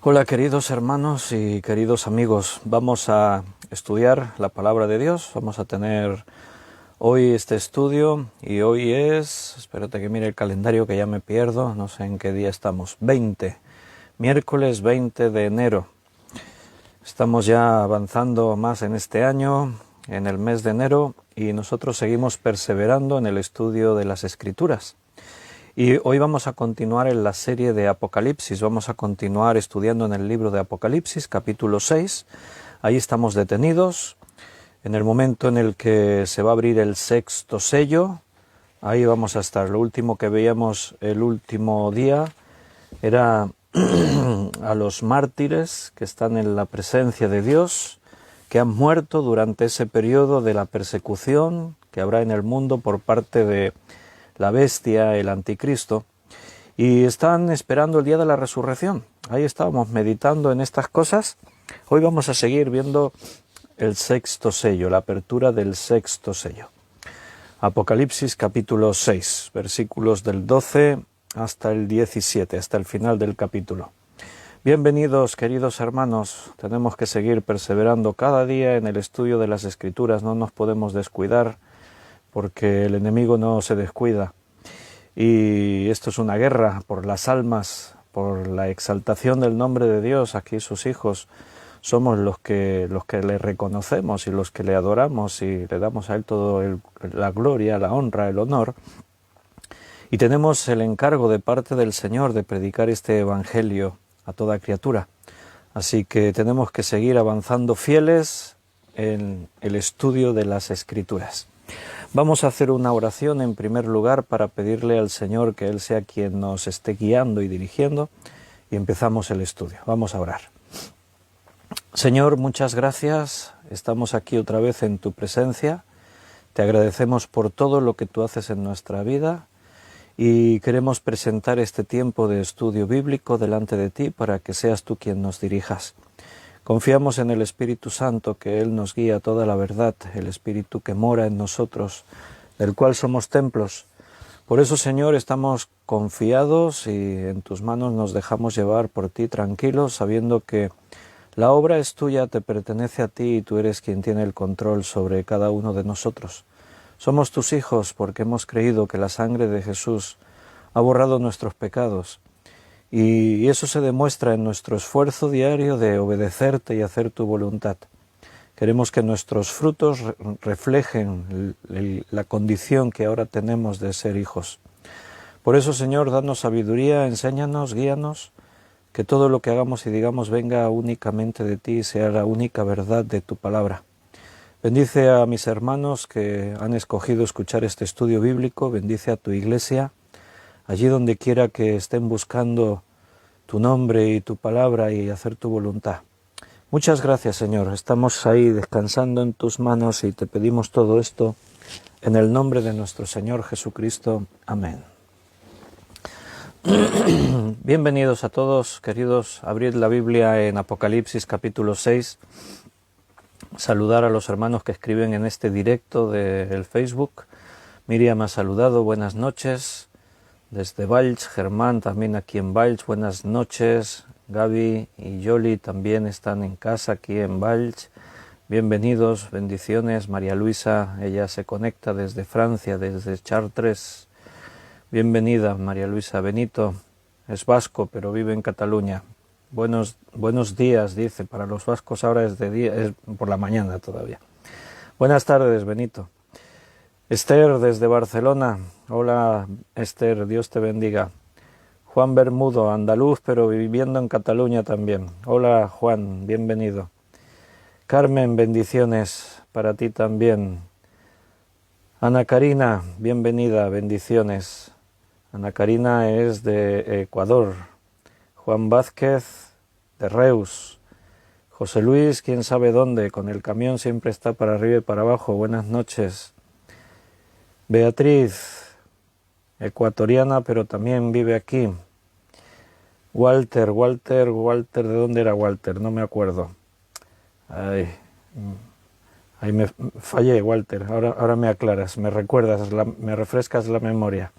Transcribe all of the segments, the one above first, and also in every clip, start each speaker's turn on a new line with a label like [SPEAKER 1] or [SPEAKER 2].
[SPEAKER 1] Hola queridos hermanos y queridos amigos, vamos a estudiar la palabra de Dios, vamos a tener hoy este estudio y hoy es, espérate que mire el calendario que ya me pierdo, no sé en qué día estamos, miércoles 20 de enero. Estamos ya avanzando más en este año, en el mes de enero, y nosotros seguimos perseverando en el estudio de las Escrituras. Y hoy vamos a continuar en la serie de Apocalipsis, vamos a continuar estudiando en el libro de Apocalipsis, capítulo 6. Ahí estamos detenidos, en el momento en el que se va a abrir el sexto sello, ahí vamos a estar. Lo último que veíamos el último día era a los mártires que están en la presencia de Dios, que han muerto durante ese periodo de la persecución que habrá en el mundo por parte de la bestia, el anticristo, y están esperando el día de la resurrección. Ahí estábamos meditando en estas cosas. Hoy vamos a seguir viendo el sexto sello, la apertura del sexto sello. Apocalipsis capítulo 6, versículos del 12 hasta el 17, hasta el final del capítulo. Bienvenidos, queridos hermanos. Tenemos que seguir perseverando cada día en el estudio de las Escrituras. No nos podemos descuidar, porque el enemigo no se descuida. Y esto es una guerra por las almas, por la exaltación del nombre de Dios. Aquí sus hijos somos los que le reconocemos y los que le adoramos y le damos a Él toda la gloria, la honra, el honor. Y tenemos el encargo de parte del Señor de predicar este evangelio a toda criatura. Así que tenemos que seguir avanzando fieles en el estudio de las Escrituras. Vamos a hacer una oración en primer lugar para pedirle al Señor que Él sea quien nos esté guiando y dirigiendo, y empezamos el estudio. Vamos a orar. Señor, muchas gracias. Estamos aquí otra vez en tu presencia. Te agradecemos por todo lo que tú haces en nuestra vida y queremos presentar este tiempo de estudio bíblico delante de ti para que seas tú quien nos dirijas. Confiamos en el Espíritu Santo, que Él nos guía a toda la verdad, el Espíritu que mora en nosotros, del cual somos templos. Por eso, Señor, estamos confiados y en tus manos nos dejamos llevar por ti tranquilos, sabiendo que la obra es tuya, te pertenece a ti y tú eres quien tiene el control sobre cada uno de nosotros. Somos tus hijos porque hemos creído que la sangre de Jesús ha borrado nuestros pecados. Y eso se demuestra en nuestro esfuerzo diario de obedecerte y hacer tu voluntad. Queremos que nuestros frutos reflejen la condición que ahora tenemos de ser hijos. Por eso, Señor, danos sabiduría, enséñanos, guíanos, que todo lo que hagamos y digamos venga únicamente de ti y sea la única verdad de tu palabra. Bendice a mis hermanos que han escogido escuchar este estudio bíblico, bendice a tu iglesia, allí donde quiera que estén buscando tu nombre y tu palabra y hacer tu voluntad. Muchas gracias, Señor. Estamos ahí descansando en tus manos y te pedimos todo esto en el nombre de nuestro Señor Jesucristo. Amén. Bienvenidos a todos, queridos. Abrid la Biblia en Apocalipsis capítulo 6. Saludar a los hermanos que escriben en este directo del Facebook. Miriam ha saludado, buenas noches. Desde Valls, Germán también aquí en Valls, buenas noches. Gaby y Yoli también están en casa aquí en Valls. Bienvenidos, bendiciones. María Luisa, ella se conecta desde Francia, desde Chartres. Bienvenida, María Luisa. Benito es vasco, pero vive en Cataluña. Buenos días, dice. Para los vascos ahora es de día, es por la mañana todavía. Buenas tardes, Benito. Esther desde Barcelona. Hola Esther, Dios te bendiga. Juan Bermudo, andaluz pero viviendo en Cataluña también. Hola Juan, bienvenido. Carmen, bendiciones para ti también. Ana Karina, bienvenida, bendiciones. Ana Karina es de Ecuador. Juan Vázquez de Reus. José Luis, quién sabe dónde, con el camión siempre está para arriba y para abajo. Buenas noches. Beatriz, ecuatoriana, pero también vive aquí. Walter, ¿de dónde era Walter? No me acuerdo. Ahí me fallé, Walter. Ahora me aclaras, me recuerdas, me refrescas la memoria.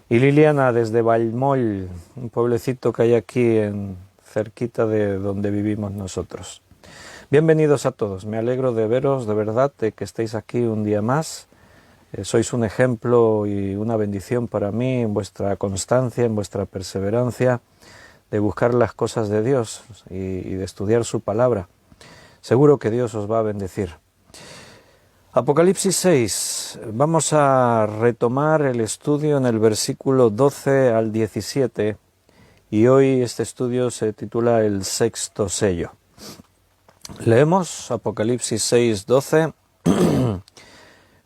[SPEAKER 1] Y Liliana, desde Vallmoll, un pueblecito que hay aquí en cerquita de donde vivimos nosotros. Bienvenidos a todos, me alegro de veros, de verdad, de que estéis aquí un día más. Sois un ejemplo y una bendición para mí en vuestra constancia, en vuestra perseverancia, de buscar las cosas de Dios y de estudiar su palabra. Seguro que Dios os va a bendecir. Apocalipsis 6, vamos a retomar el estudio en el versículo 12 al 17 y hoy este estudio se titula El sexto sello. Leemos Apocalipsis 6, 12.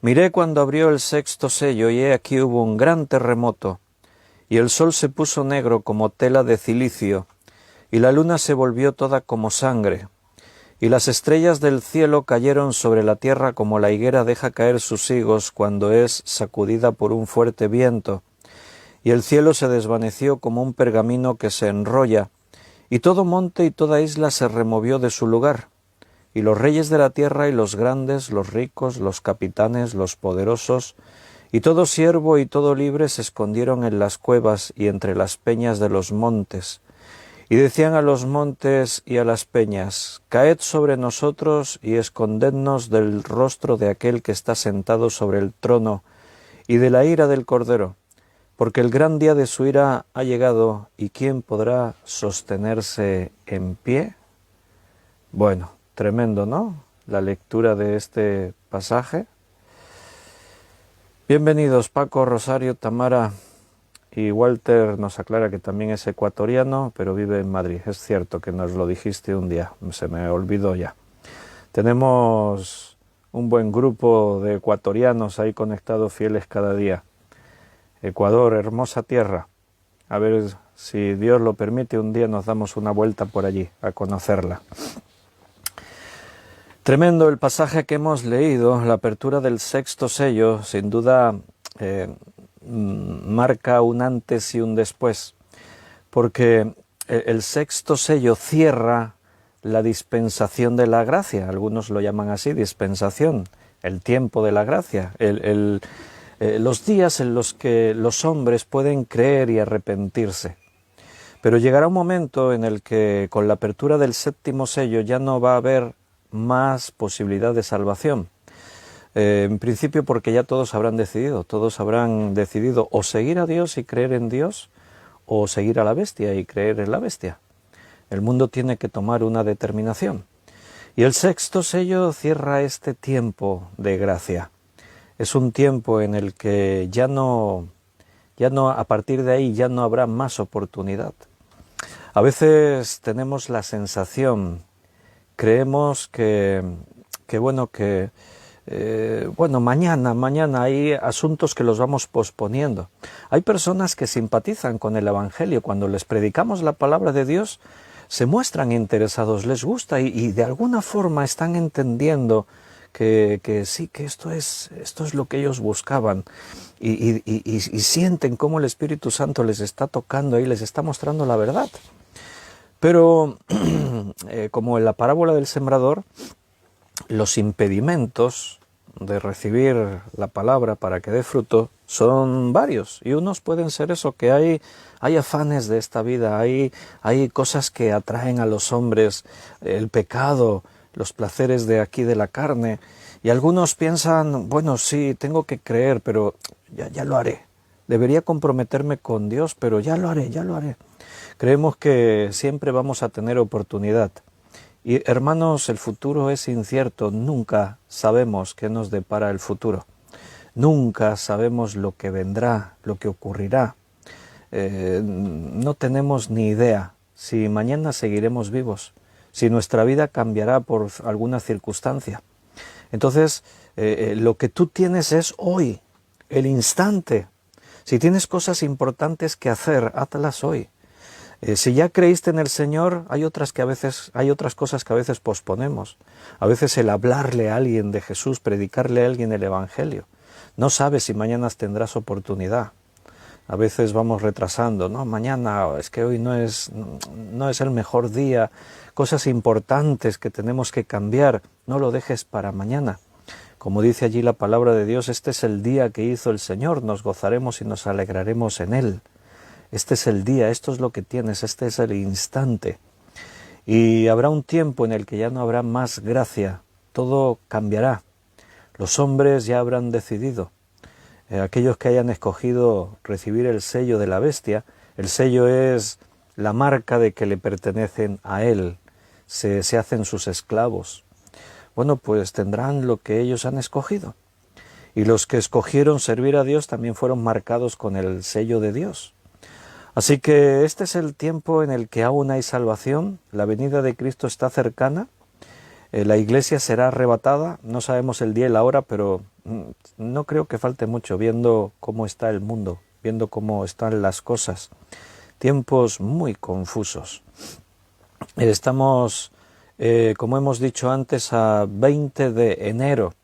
[SPEAKER 1] Miré cuando abrió el sexto sello y he aquí hubo un gran terremoto y el sol se puso negro como tela de cilicio y la luna se volvió toda como sangre. Y las estrellas del cielo cayeron sobre la tierra como la higuera deja caer sus higos cuando es sacudida por un fuerte viento. Y el cielo se desvaneció como un pergamino que se enrolla, y todo monte y toda isla se removió de su lugar. Y los reyes de la tierra y los grandes, los ricos, los capitanes, los poderosos, y todo siervo y todo libre se escondieron en las cuevas y entre las peñas de los montes. Y decían a los montes y a las peñas, caed sobre nosotros y escondednos del rostro de aquel que está sentado sobre el trono y de la ira del Cordero, porque el gran día de su ira ha llegado, ¿y quién podrá sostenerse en pie? Bueno, tremendo, ¿no? La lectura de este pasaje. Bienvenidos Paco, Rosario, Tamara. Y Walter nos aclara que también es ecuatoriano, pero vive en Madrid. Es cierto que nos lo dijiste un día, se me olvidó ya. Tenemos un buen grupo de ecuatorianos ahí conectados fieles cada día. Ecuador, hermosa tierra. A ver si Dios lo permite, un día nos damos una vuelta por allí a conocerla. Tremendo el pasaje que hemos leído, la apertura del sexto sello, sin duda marca un antes y un después, porque el sexto sello cierra la dispensación de la gracia, algunos lo llaman así, dispensación, el tiempo de la gracia, los días en los que los hombres pueden creer y arrepentirse. Pero llegará un momento en el que con la apertura del séptimo sello ya no va a haber más posibilidad de salvación. En principio porque ya todos habrán decidido o seguir a Dios y creer en Dios, o seguir a la bestia y creer en la bestia. El mundo tiene que tomar una determinación. Y el sexto sello cierra este tiempo de gracia. Es un tiempo en el que ya no, a partir de ahí ya no habrá más oportunidad. A veces tenemos la sensación, creemos que mañana hay asuntos que los vamos posponiendo. Hay personas que simpatizan con el Evangelio. Cuando les predicamos la palabra de Dios, se muestran interesados, les gusta y de alguna forma están entendiendo que sí, que esto es lo que ellos buscaban y sienten cómo el Espíritu Santo les está tocando y les está mostrando la verdad. Pero como en la parábola del sembrador, los impedimentos de recibir la palabra para que dé fruto son varios, y unos pueden ser eso, que hay afanes de esta vida, hay cosas que atraen a los hombres, el pecado, los placeres de aquí de la carne, y algunos piensan, bueno, sí, tengo que creer, pero ya lo haré, debería comprometerme con Dios, pero ya lo haré. Creemos que siempre vamos a tener oportunidad. Y hermanos, el futuro es incierto, nunca sabemos qué nos depara el futuro, nunca sabemos lo que vendrá, lo que ocurrirá, no tenemos ni idea si mañana seguiremos vivos, si nuestra vida cambiará por alguna circunstancia. Entonces, lo que tú tienes es hoy, el instante. Si tienes cosas importantes que hacer, hazlas hoy. Si ya creíste en el Señor, hay otras cosas que a veces posponemos. A veces el hablarle a alguien de Jesús, predicarle a alguien el Evangelio. No sabes si mañana tendrás oportunidad. A veces vamos retrasando, no, mañana, es que hoy no es el mejor día. Cosas importantes que tenemos que cambiar, no lo dejes para mañana. Como dice allí la palabra de Dios, este es el día que hizo el Señor, nos gozaremos y nos alegraremos en Él. Este es el día, esto es lo que tienes, este es el instante. Y habrá un tiempo en el que ya no habrá más gracia, todo cambiará. Los hombres ya habrán decidido. Aquellos que hayan escogido recibir el sello de la bestia, el sello es la marca de que le pertenecen a él, se hacen sus esclavos. Bueno, pues tendrán lo que ellos han escogido. Y los que escogieron servir a Dios también fueron marcados con el sello de Dios. Así que este es el tiempo en el que aún hay salvación, la venida de Cristo está cercana, la iglesia será arrebatada, no sabemos el día y la hora, pero no creo que falte mucho, viendo cómo está el mundo, viendo cómo están las cosas. Tiempos muy confusos. Estamos, como hemos dicho antes, a 20 de enero.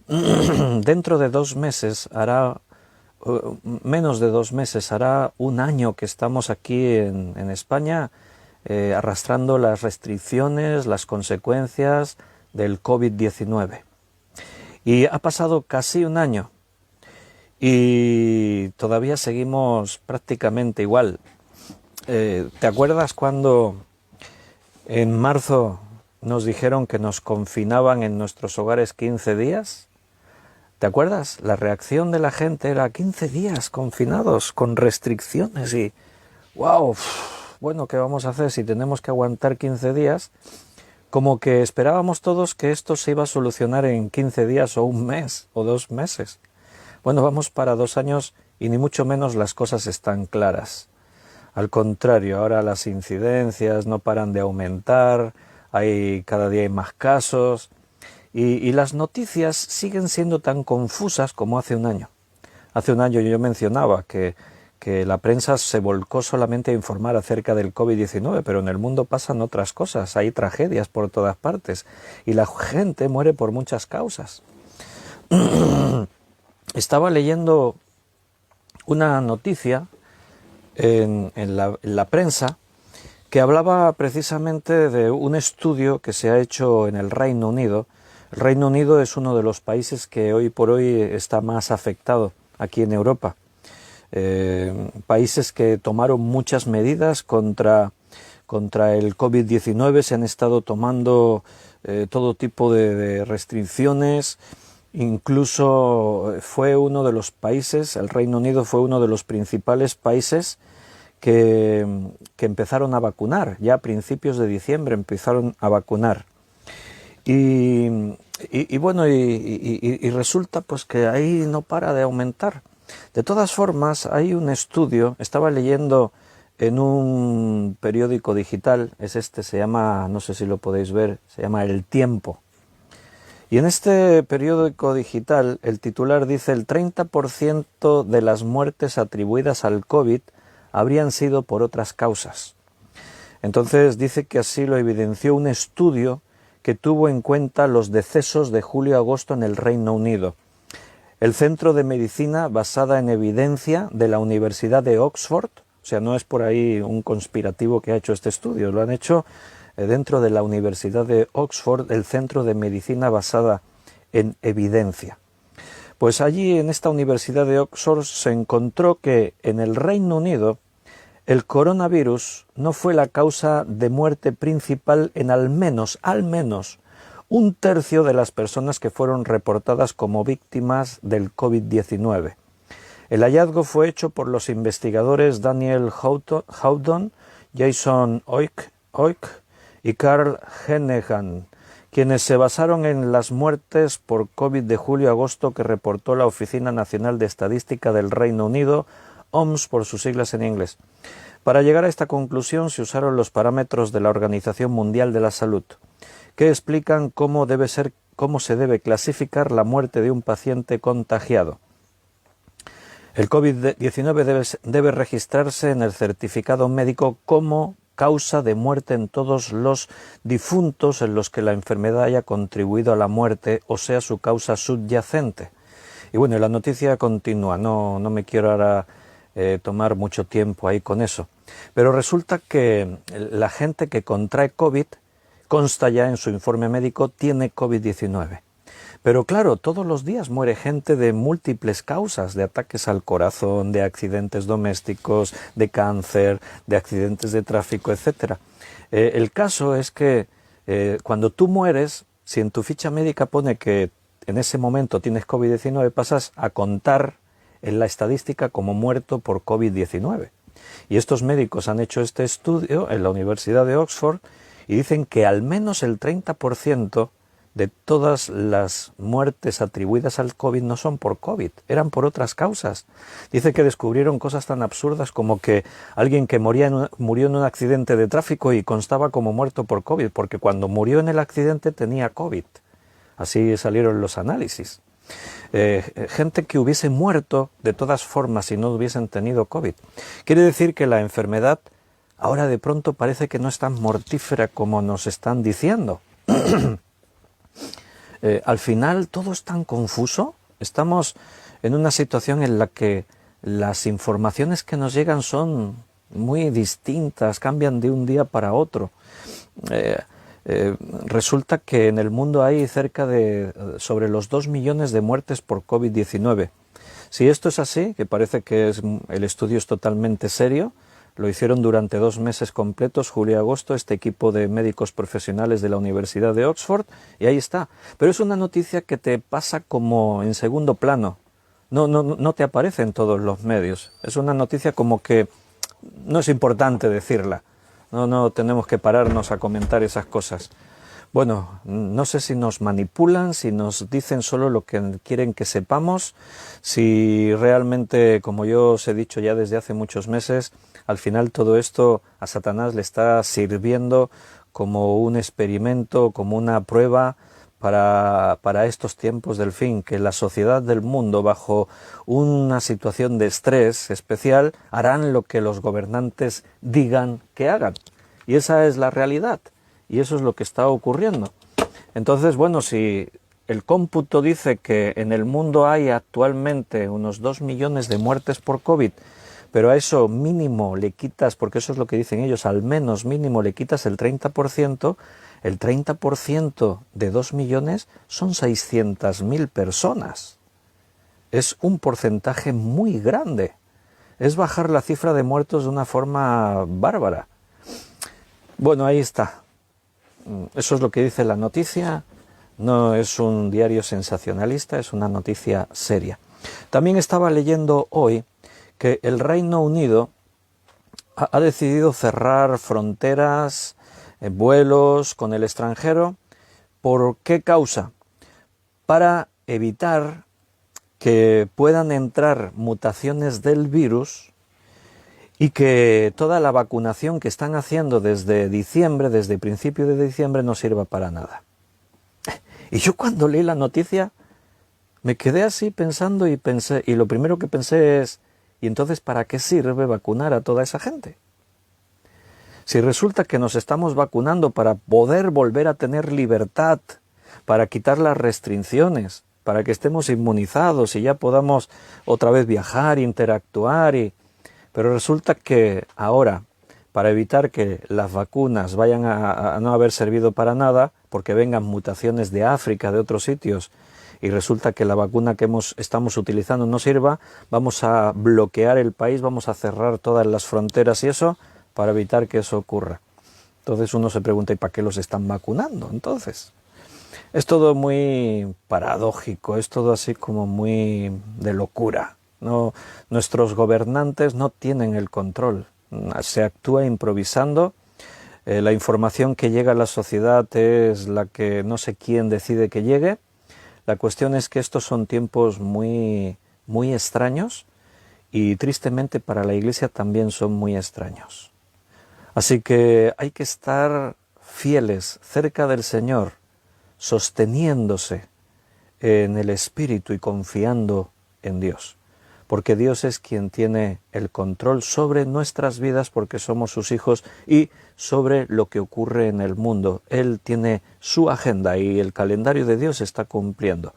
[SPEAKER 1] Dentro de 2 meses hará... menos de 2 meses, hará un año que estamos aquí en España arrastrando las restricciones, las consecuencias del COVID-19. Y ha pasado casi un año y todavía seguimos prácticamente igual. ¿Te acuerdas cuando en marzo nos dijeron que nos confinaban en nuestros hogares 15 días? ¿Te acuerdas? La reacción de la gente era 15 días confinados, con restricciones y... ¡wow! Bueno, ¿qué vamos a hacer si tenemos que aguantar 15 días? Como que esperábamos todos que esto se iba a solucionar en 15 días o un mes o 2 meses. Bueno, vamos para 2 años y ni mucho menos las cosas están claras. Al contrario, ahora las incidencias no paran de aumentar, cada día hay más casos... Y las noticias siguen siendo tan confusas como hace un año. Hace un año yo mencionaba que la prensa se volcó solamente a informar acerca del COVID-19, pero en el mundo pasan otras cosas, hay tragedias por todas partes y la gente muere por muchas causas. Estaba leyendo una noticia en la prensa que hablaba precisamente de un estudio que se ha hecho en el Reino Unido. El Reino Unido es uno de los países que hoy por hoy está más afectado aquí en Europa. Países que tomaron muchas medidas contra el COVID-19, se han estado tomando todo tipo de restricciones. Incluso fue uno de los países, el Reino Unido fue uno de los principales países que empezaron a vacunar. Ya a principios de diciembre empezaron a vacunar. Y bueno, resulta pues que ahí no para de aumentar. De todas formas, hay un estudio, estaba leyendo en un periódico digital, se llama, no sé si lo podéis ver, se llama El Tiempo. Y en este periódico digital, el titular dice: el 30% de las muertes atribuidas al COVID habrían sido por otras causas. Entonces dice que así lo evidenció un estudio que tuvo en cuenta los decesos de julio a agosto en el Reino Unido. El Centro de Medicina basada en evidencia de la Universidad de Oxford, o sea, no es por ahí un conspirativo que ha hecho este estudio, lo han hecho dentro de la Universidad de Oxford, el Centro de Medicina basada en evidencia. Pues allí en esta Universidad de Oxford se encontró que en el Reino Unido el coronavirus no fue la causa de muerte principal en al menos 1/3 de las personas que fueron reportadas como víctimas del COVID-19. El hallazgo fue hecho por los investigadores Daniel Houghton, Jason Oik y Carl Heneghan, quienes se basaron en las muertes por COVID de julio a agosto que reportó la Oficina Nacional de Estadística del Reino Unido, OMS por sus siglas en inglés. Para llegar a esta conclusión se usaron los parámetros de la Organización Mundial de la Salud, que explican cómo se debe clasificar la muerte de un paciente contagiado. El COVID-19 debe registrarse en el certificado médico como causa de muerte en todos los difuntos en los que la enfermedad haya contribuido a la muerte o sea su causa subyacente. Y bueno, la noticia continúa, no me quiero ahora tomar mucho tiempo ahí con eso. Pero resulta que la gente que contrae COVID, consta ya en su informe médico, tiene COVID-19. Pero claro, todos los días muere gente de múltiples causas, de ataques al corazón, de accidentes domésticos, de cáncer, de accidentes de tráfico, etc. El caso es que cuando tú mueres, si en tu ficha médica pone que en ese momento tienes COVID-19, pasas a contar en la estadística como muerto por COVID-19. Y estos médicos han hecho este estudio en la Universidad de Oxford y dicen que al menos el 30% de todas las muertes atribuidas al COVID no son por COVID, eran por otras causas. Dice que descubrieron cosas tan absurdas como que alguien que murió en un accidente de tráfico y constaba como muerto por COVID, porque cuando murió en el accidente tenía COVID. Así salieron los análisis. Gente que hubiese muerto de todas formas si no hubiesen tenido COVID. Quiere decir que la enfermedad ahora de pronto parece que no es tan mortífera como nos están diciendo. Al final todo es tan confuso. Estamos en una situación en la que las informaciones que nos llegan son muy distintas, cambian de un día para otro. Resulta que en el mundo hay cerca de sobre los 2 millones de muertes por COVID-19. Si esto es así, que parece que el estudio es totalmente serio, lo hicieron durante 2 meses completos, julio y agosto, este equipo de médicos profesionales de la Universidad de Oxford, y ahí está. Pero es una noticia que te pasa como en segundo plano, no te aparece en todos los medios. Es una noticia como que no es importante decirla. No tenemos que pararnos a comentar esas cosas. Bueno, no sé si nos manipulan, si nos dicen solo lo que quieren que sepamos, si realmente, como yo os he dicho ya desde hace muchos meses, al final todo esto a Satanás le está sirviendo como un experimento, como una prueba para estos tiempos del fin, que la sociedad del mundo, bajo una situación de estrés especial, harán lo que los gobernantes digan que hagan. Y esa es la realidad, y eso es lo que está ocurriendo. Entonces, bueno, si el cómputo dice que en el mundo hay actualmente unos 2 millones de muertes por COVID, pero a eso mínimo le quitas, porque eso es lo que dicen ellos, al menos mínimo le quitas el 30%, el 30% de 2 millones son 600.000 personas. Es un porcentaje muy grande. Es bajar la cifra de muertos de una forma bárbara. Bueno, ahí está. Eso es lo que dice la noticia. No es un diario sensacionalista, es una noticia seria. También estaba leyendo hoy que el Reino Unido ha decidido cerrar fronteras, vuelos con el extranjero. ¿Por qué causa? Para evitar que puedan entrar mutaciones del virus y que toda la vacunación que están haciendo desde diciembre, desde principio de diciembre, no sirva para nada. Y yo cuando leí la noticia me quedé así pensando y lo primero que pensé es, ¿y entonces para qué sirve vacunar a toda esa gente? Si resulta que nos estamos vacunando para poder volver a tener libertad, para quitar las restricciones, para que estemos inmunizados y ya podamos otra vez viajar, interactuar, pero resulta que ahora, para evitar que las vacunas vayan a no haber servido para nada, porque vengan mutaciones de África, de otros sitios, y resulta que la vacuna que estamos utilizando no sirva, vamos a bloquear el país, vamos a cerrar todas las fronteras y eso, para evitar que eso ocurra. Entonces uno se pregunta, ¿y para qué los están vacunando entonces? Es todo muy paradójico, es todo así como muy de locura. No, nuestros gobernantes no tienen el control, se actúa improvisando. La información que llega a la sociedad es la que no sé quién decide que llegue. La cuestión es que estos son tiempos muy, muy extraños y tristemente para la Iglesia también son muy extraños. Así que hay que estar fieles, cerca del Señor, sosteniéndose en el Espíritu y confiando en Dios. Porque Dios es quien tiene el control sobre nuestras vidas porque somos sus hijos y sobre lo que ocurre en el mundo. Él tiene su agenda y el calendario de Dios está cumpliendo.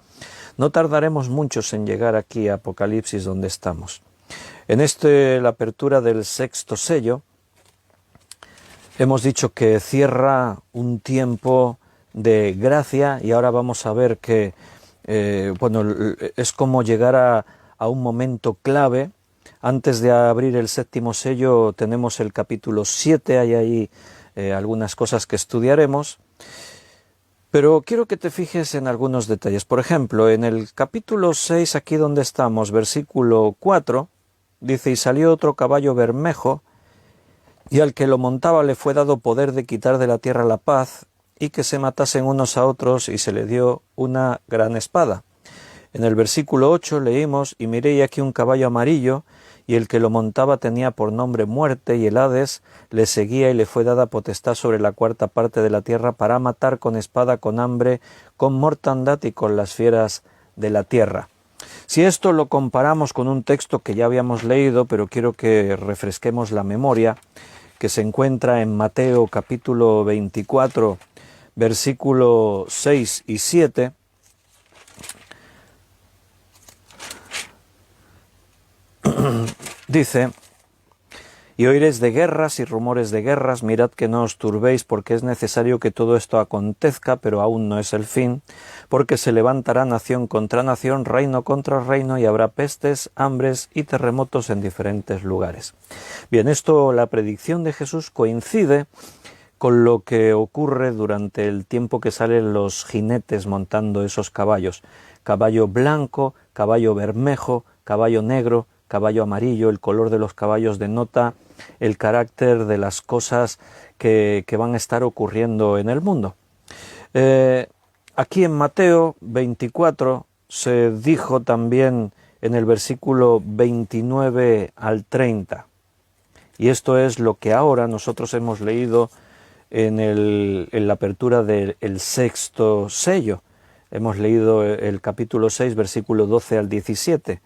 [SPEAKER 1] No tardaremos muchos en llegar aquí a Apocalipsis donde estamos. En la apertura del 6º sello, hemos dicho que cierra un tiempo de gracia y ahora vamos a ver que es como llegar a un momento clave. Antes de abrir el séptimo sello tenemos el capítulo 7, hay ahí algunas cosas que estudiaremos, pero quiero que te fijes en algunos detalles. Por ejemplo, en el capítulo 6, aquí donde estamos, versículo 4, dice: y salió otro caballo bermejo, y al que lo montaba le fue dado poder de quitar de la tierra la paz, y que se matasen unos a otros, y se le dio una gran espada. En el versículo 8 leímos: y miré y aquí un caballo amarillo, y el que lo montaba tenía por nombre Muerte, y el Hades le seguía, y le fue dada potestad sobre la cuarta parte de la tierra para matar con espada, con hambre, con mortandad y con las fieras de la tierra. Si esto lo comparamos con un texto que ya habíamos leído, pero quiero que refresquemos la memoria, que se encuentra en Mateo capítulo 24, versículo 6 y 7, dice: y oiréis de guerras y rumores de guerras, mirad que no os turbéis, porque es necesario que todo esto acontezca, pero aún no es el fin, porque se levantará nación contra nación, reino contra reino, y habrá pestes, hambres y terremotos en diferentes lugares. Bien, la predicción de Jesús coincide con lo que ocurre durante el tiempo que salen los jinetes montando esos caballos. Caballo blanco, caballo bermejo, caballo negro, caballo amarillo. El color de los caballos denota el carácter de las cosas que van a estar ocurriendo en el mundo. Aquí en Mateo 24 se dijo también en el versículo 29 al 30, y esto es lo que ahora nosotros hemos leído en la apertura del sexto sello. Hemos leído el capítulo 6, versículo 12 al 17.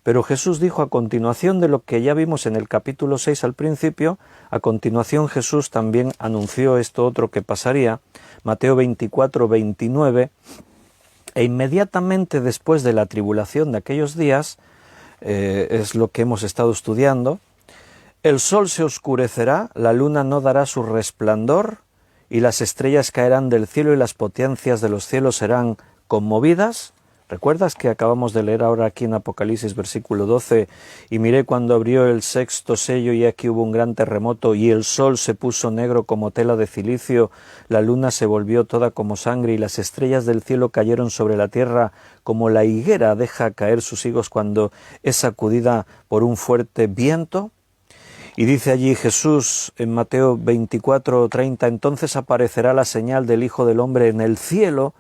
[SPEAKER 1] Pero Jesús dijo a continuación de lo que ya vimos en el capítulo 6 al principio, a continuación Jesús también anunció esto otro que pasaría, Mateo 24, 29, e inmediatamente después de la tribulación de aquellos días, es lo que hemos estado estudiando, el sol se oscurecerá, la luna no dará su resplandor, y las estrellas caerán del cielo y las potencias de los cielos serán conmovidas. ¿Recuerdas que acabamos de leer ahora aquí en Apocalipsis versículo 12? Y miré cuando abrió el sexto sello, y aquí hubo un gran terremoto, y el sol se puso negro como tela de cilicio, la luna se volvió toda como sangre, y las estrellas del cielo cayeron sobre la tierra, como la higuera deja caer sus higos cuando es sacudida por un fuerte viento. Y dice allí Jesús en Mateo 24, 30, entonces aparecerá la señal del Hijo del Hombre en el cielo,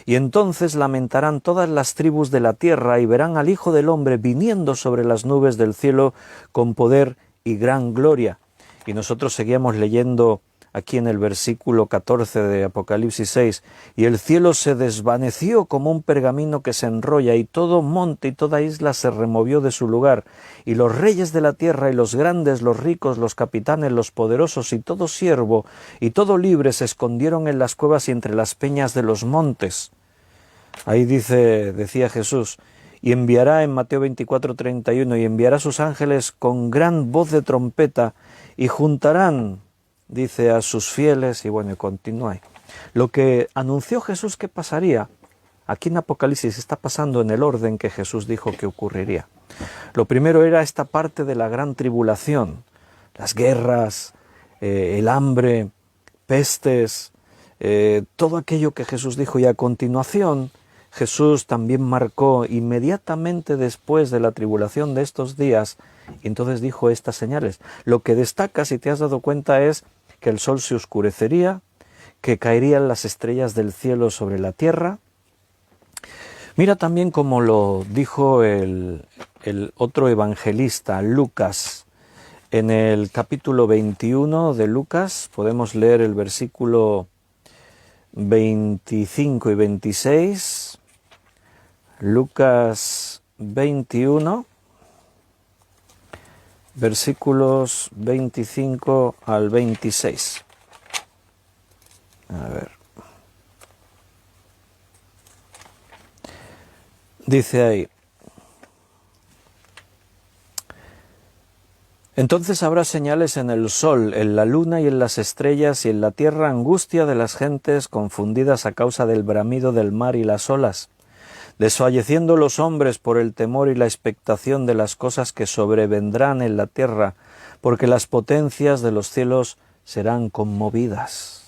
[SPEAKER 1] y entonces lamentarán todas las tribus de la tierra, y verán al Hijo del Hombre viniendo sobre las nubes del cielo con poder y gran gloria. Y nosotros seguíamos leyendo aquí en el versículo 14 de Apocalipsis 6, y el cielo se desvaneció como un pergamino que se enrolla, y todo monte y toda isla se removió de su lugar, y los reyes de la tierra y los grandes, los ricos, los capitanes, los poderosos y todo siervo y todo libre se escondieron en las cuevas y entre las peñas de los montes. Ahí decía Jesús, y enviará en Mateo 24, 31, y enviará a sus ángeles con gran voz de trompeta, y juntarán, dice, a sus fieles, y bueno, y continúa. Lo que anunció Jesús que pasaría, aquí en Apocalipsis está pasando en el orden que Jesús dijo que ocurriría. Lo primero era esta parte de la gran tribulación, las guerras, el hambre, pestes, todo aquello que Jesús dijo, y a continuación Jesús también marcó inmediatamente después de la tribulación de estos días, y entonces dijo estas señales. Lo que destaca, si te has dado cuenta, es que el sol se oscurecería, que caerían las estrellas del cielo sobre la tierra. Mira también cómo lo dijo el otro evangelista, Lucas. En el capítulo 21 de Lucas podemos leer el versículo 25 y 26. Lucas 21, versículos 25 al 26. A ver. Dice ahí: entonces habrá señales en el sol, en la luna y en las estrellas, y en la tierra angustia de las gentes confundidas a causa del bramido del mar y las olas, Desfalleciendo los hombres por el temor y la expectación de las cosas que sobrevendrán en la tierra, porque las potencias de los cielos serán conmovidas.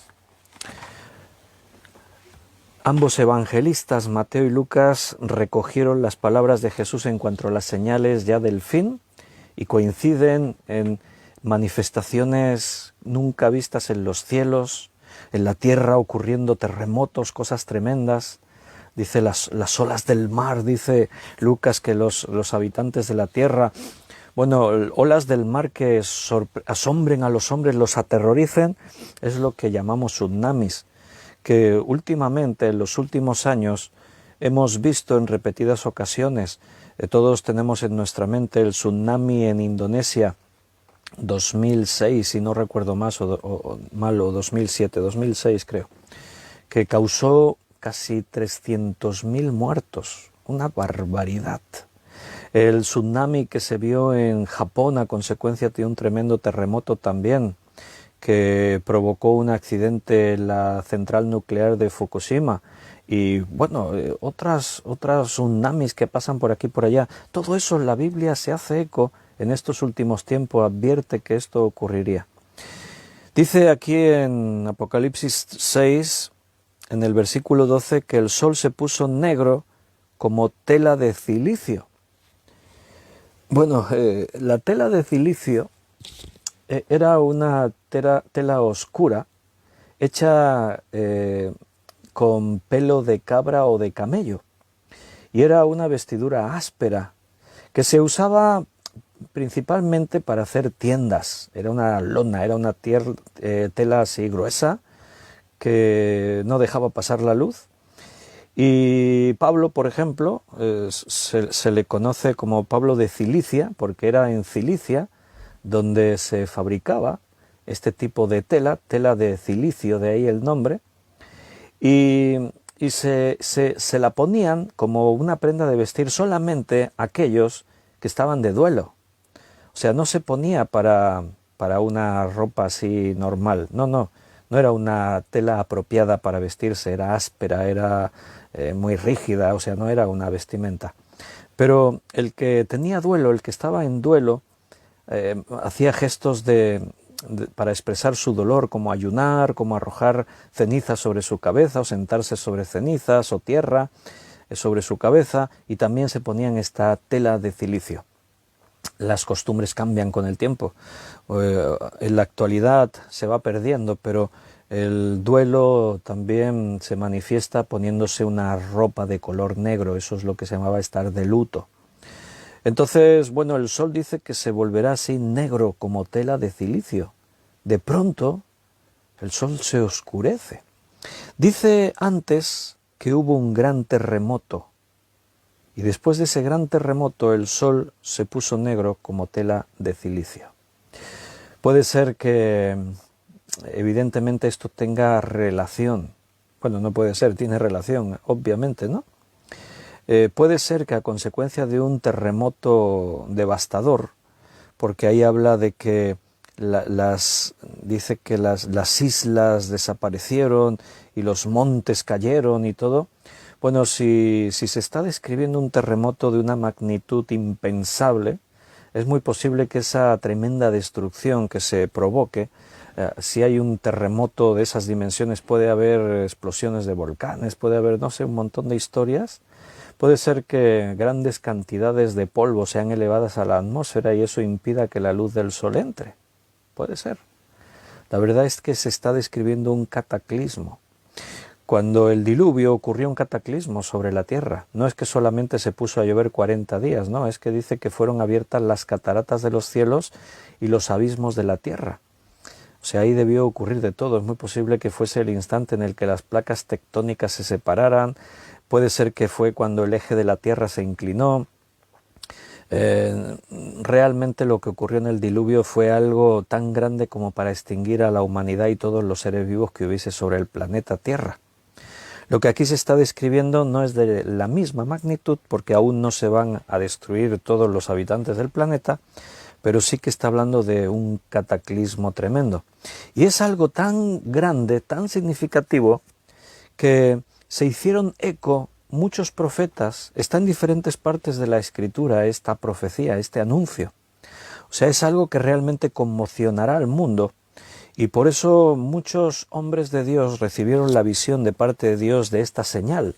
[SPEAKER 1] Ambos evangelistas, Mateo y Lucas, recogieron las palabras de Jesús en cuanto a las señales ya del fin y coinciden en manifestaciones nunca vistas en los cielos, en la tierra ocurriendo terremotos, cosas tremendas. Dice las olas del mar, dice Lucas que los habitantes de la tierra, bueno, olas del mar que asombren a los hombres, los aterroricen, es lo que llamamos tsunamis, que últimamente, en los últimos años, hemos visto en repetidas ocasiones. Todos tenemos en nuestra mente el tsunami en Indonesia, 2006, si no recuerdo mal, o 2007, 2006 creo, que causó casi 300.000 muertos, una barbaridad. El tsunami que se vio en Japón a consecuencia de un tremendo terremoto también, que provocó un accidente en la central nuclear de Fukushima, y bueno, otras tsunamis que pasan por aquí y por allá. Todo eso la Biblia se hace eco en estos últimos tiempos, advierte que esto ocurriría. Dice aquí en Apocalipsis 6, en el versículo 12, que el sol se puso negro como tela de cilicio. Bueno, la tela de cilicio era una tela oscura hecha con pelo de cabra o de camello, y era una vestidura áspera que se usaba principalmente para hacer tiendas. Era una lona, era una tela así gruesa que no dejaba pasar la luz. Y Pablo, por ejemplo, se le conoce como Pablo de Cilicia, porque era en Cilicia donde se fabricaba este tipo de tela de cilicio, de ahí el nombre, y se la ponían como una prenda de vestir solamente aquellos que estaban de duelo. O sea, no se ponía para una ropa así normal, no era una tela apropiada para vestirse, era áspera, era muy rígida, o sea, no era una vestimenta. Pero el que tenía duelo, el que estaba en duelo, hacía gestos para expresar su dolor, como ayunar, como arrojar cenizas sobre su cabeza, o sentarse sobre cenizas o tierra sobre su cabeza, y también se ponían esta tela de cilicio. Las costumbres cambian con el tiempo. En la actualidad se va perdiendo, pero el duelo también se manifiesta poniéndose una ropa de color negro. Eso es lo que se llamaba estar de luto. Entonces, bueno, el sol dice que se volverá así negro como tela de cilicio. De pronto, el sol se oscurece. Dice antes que hubo un gran terremoto, y después de ese gran terremoto el sol se puso negro como tela de cilicio. Puede ser que evidentemente esto tenga relación. Bueno, no puede ser, tiene relación, obviamente, ¿no? Puede ser que a consecuencia de un terremoto devastador, porque ahí habla de que dice que las islas desaparecieron y los montes cayeron y todo. Bueno, si se está describiendo un terremoto de una magnitud impensable, es muy posible que esa tremenda destrucción que se provoque, si hay un terremoto de esas dimensiones, puede haber explosiones de volcanes, puede haber, no sé, un montón de historias. Puede ser que grandes cantidades de polvo sean elevadas a la atmósfera y eso impida que la luz del sol entre. Puede ser. La verdad es que se está describiendo un cataclismo. Cuando el diluvio ocurrió un cataclismo sobre la tierra. No es que solamente se puso a llover 40 días, no, es que dice que fueron abiertas las cataratas de los cielos y los abismos de la tierra. O sea, ahí debió ocurrir de todo. Es muy posible que fuese el instante en el que las placas tectónicas se separaran. Puede ser que fue cuando el eje de la tierra se inclinó. Realmente lo que ocurrió en el diluvio fue algo tan grande como para extinguir a la humanidad y todos los seres vivos que hubiese sobre el planeta Tierra. Lo que aquí se está describiendo no es de la misma magnitud, porque aún no se van a destruir todos los habitantes del planeta, pero sí que está hablando de un cataclismo tremendo. Y es algo tan grande, tan significativo, que se hicieron eco muchos profetas, está en diferentes partes de la Escritura esta profecía, este anuncio. O sea, es algo que realmente conmocionará al mundo, y por eso muchos hombres de Dios recibieron la visión de parte de Dios de esta señal.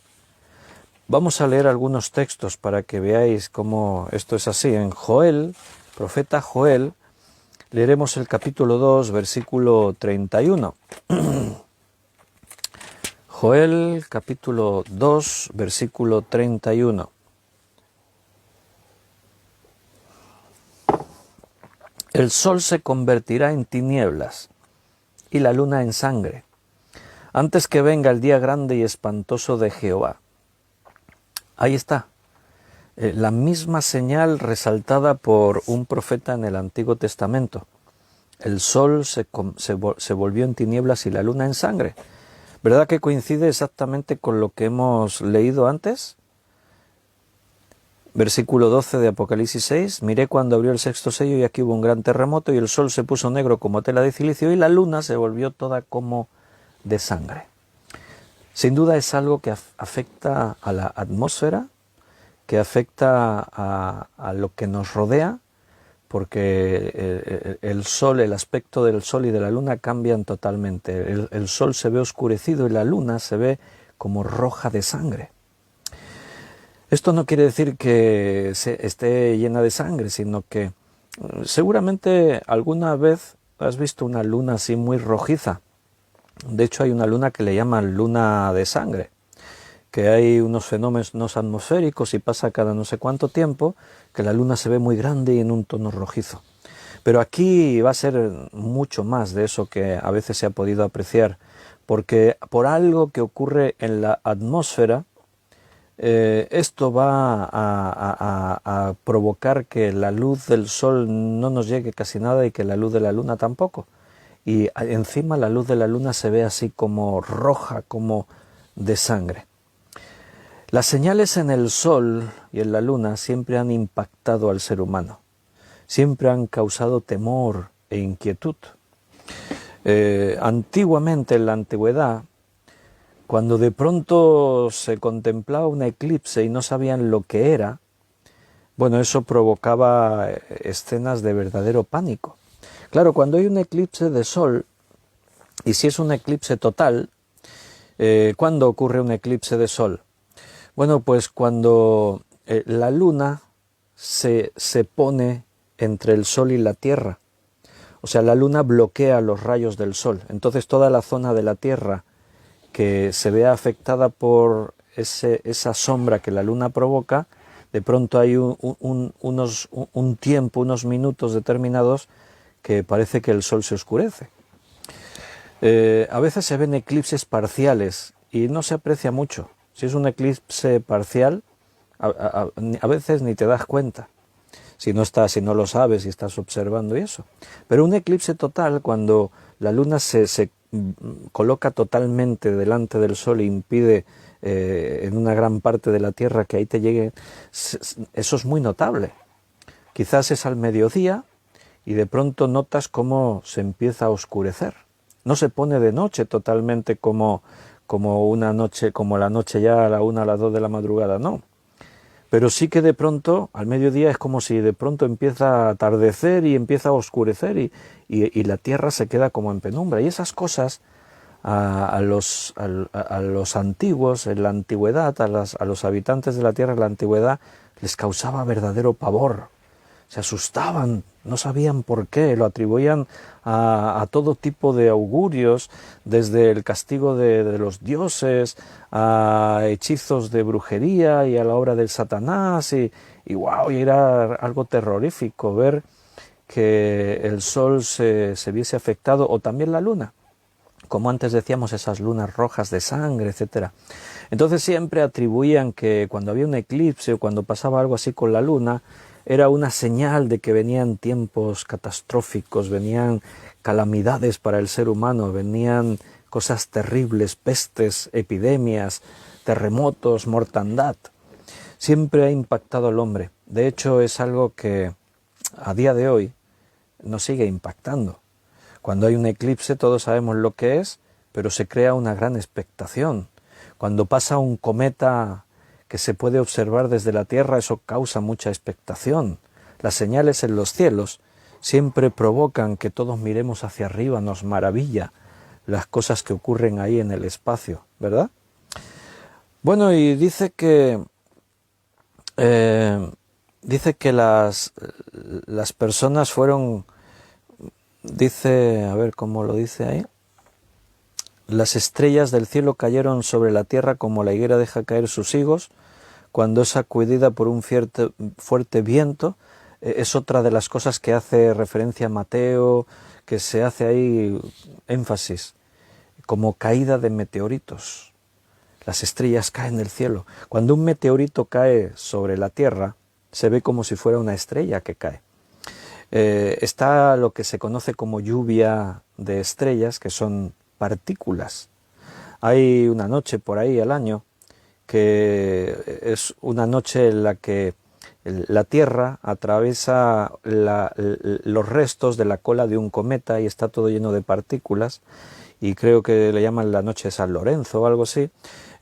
[SPEAKER 1] Vamos a leer algunos textos para que veáis cómo esto es así. En Joel, profeta Joel, leeremos el capítulo 2, versículo 31. Joel, capítulo 2, versículo 31. El sol se convertirá en tinieblas y la luna en sangre, antes que venga el día grande y espantoso de Jehová. Ahí está, la misma señal resaltada por un profeta en el Antiguo Testamento. El sol se volvió en tinieblas y la luna en sangre. ¿Verdad que coincide exactamente con lo que hemos leído antes? Versículo 12 de Apocalipsis 6, miré cuando abrió el sexto sello y aquí hubo un gran terremoto y el sol se puso negro como tela de cilicio y la luna se volvió toda como de sangre. Sin duda es algo que afecta a la atmósfera, que afecta a lo que nos rodea, porque el sol, el aspecto del sol y de la luna cambian totalmente. El sol se ve oscurecido y la luna se ve como roja de sangre. Esto no quiere decir que esté llena de sangre, sino que seguramente alguna vez has visto una luna así muy rojiza. De hecho hay una luna que le llaman luna de sangre, que hay unos fenómenos atmosféricos y pasa cada no sé cuánto tiempo que la luna se ve muy grande y en un tono rojizo. Pero aquí va a ser mucho más de eso que a veces se ha podido apreciar, porque por algo que ocurre en la atmósfera, esto va a provocar que la luz del sol no nos llegue casi nada y que la luz de la luna tampoco. Y encima la luz de la luna se ve así como roja, como de sangre. Las señales en el sol y en la luna siempre han impactado al ser humano, siempre han causado temor e inquietud. Antiguamente, en la antigüedad, cuando de pronto se contemplaba un eclipse y no sabían lo que era, bueno, eso provocaba escenas de verdadero pánico. Claro, cuando hay un eclipse de sol, y si es un eclipse total, ¿cuándo ocurre un eclipse de sol? Bueno, pues cuando la luna se pone entre el sol y la tierra. O sea, la luna bloquea los rayos del sol. Entonces toda la zona de la tierra que se vea afectada por esa sombra que la luna provoca, de pronto hay un tiempo, unos minutos determinados que parece que el sol se oscurece. A veces se ven eclipses parciales y no se aprecia mucho. Si es un eclipse parcial, a veces ni te das cuenta, si no lo sabes y estás observando y eso. Pero un eclipse total, cuando la luna se coloca totalmente delante del sol e impide en una gran parte de la Tierra que ahí te llegue, eso es muy notable. Quizás es al mediodía y de pronto notas cómo se empieza a oscurecer. No se pone de noche totalmente como una noche, como la noche ya a la 1, a las 2 de la madrugada, no. Pero sí que de pronto, al mediodía, es como si de pronto empieza a atardecer y empieza a oscurecer y la tierra se queda como en penumbra. Y esas cosas a los antiguos, en la antigüedad, a los habitantes de la tierra en la antigüedad, les causaba verdadero pavor. Se asustaban, no sabían por qué, lo atribuían a todo tipo de augurios, desde el castigo de los dioses, a hechizos de brujería y a la obra del Satanás, y era algo terrorífico ver que el sol se viese afectado, o también la luna, como antes decíamos, esas lunas rojas de sangre, etcétera. Entonces siempre atribuían que cuando había un eclipse o cuando pasaba algo así con la luna, era una señal de que venían tiempos catastróficos, venían calamidades para el ser humano, venían cosas terribles, pestes, epidemias, terremotos, mortandad. Siempre ha impactado al hombre. De hecho, es algo que a día de hoy nos sigue impactando. Cuando hay un eclipse todos sabemos lo que es, pero se crea una gran expectación. Cuando pasa un cometa que se puede observar desde la tierra, eso causa mucha expectación. Las señales en los cielos siempre provocan que todos miremos hacia arriba, nos maravilla las cosas que ocurren ahí en el espacio, ¿verdad? Bueno, y dice que las personas fueron, dice, a ver cómo lo dice ahí, las estrellas del cielo cayeron sobre la tierra como la higuera deja caer sus higos cuando es sacudida por un fuerte viento. Es otra de las cosas que hace referencia a Mateo, que se hace ahí énfasis, como caída de meteoritos. Las estrellas caen del cielo. Cuando un meteorito cae sobre la tierra, se ve como si fuera una estrella que cae. Está lo que se conoce como lluvia de estrellas, que son partículas. Hay una noche por ahí al año, que es una noche en la que la Tierra atraviesa los restos de la cola de un cometa y está todo lleno de partículas, y creo que le llaman la noche de San Lorenzo o algo así.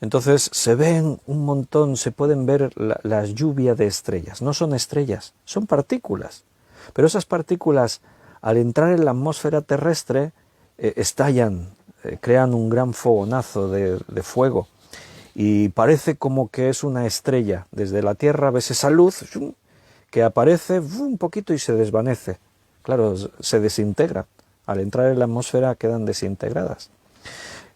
[SPEAKER 1] Entonces se ven un montón, se pueden ver la lluvia de estrellas. No son estrellas, son partículas. Pero esas partículas, al entrar en la atmósfera terrestre, estallan, crean un gran fogonazo de fuego. Y parece como que es una estrella. Desde la Tierra ves esa luz que aparece un poquito y se desvanece. Claro, se desintegra. Al entrar en la atmósfera quedan desintegradas.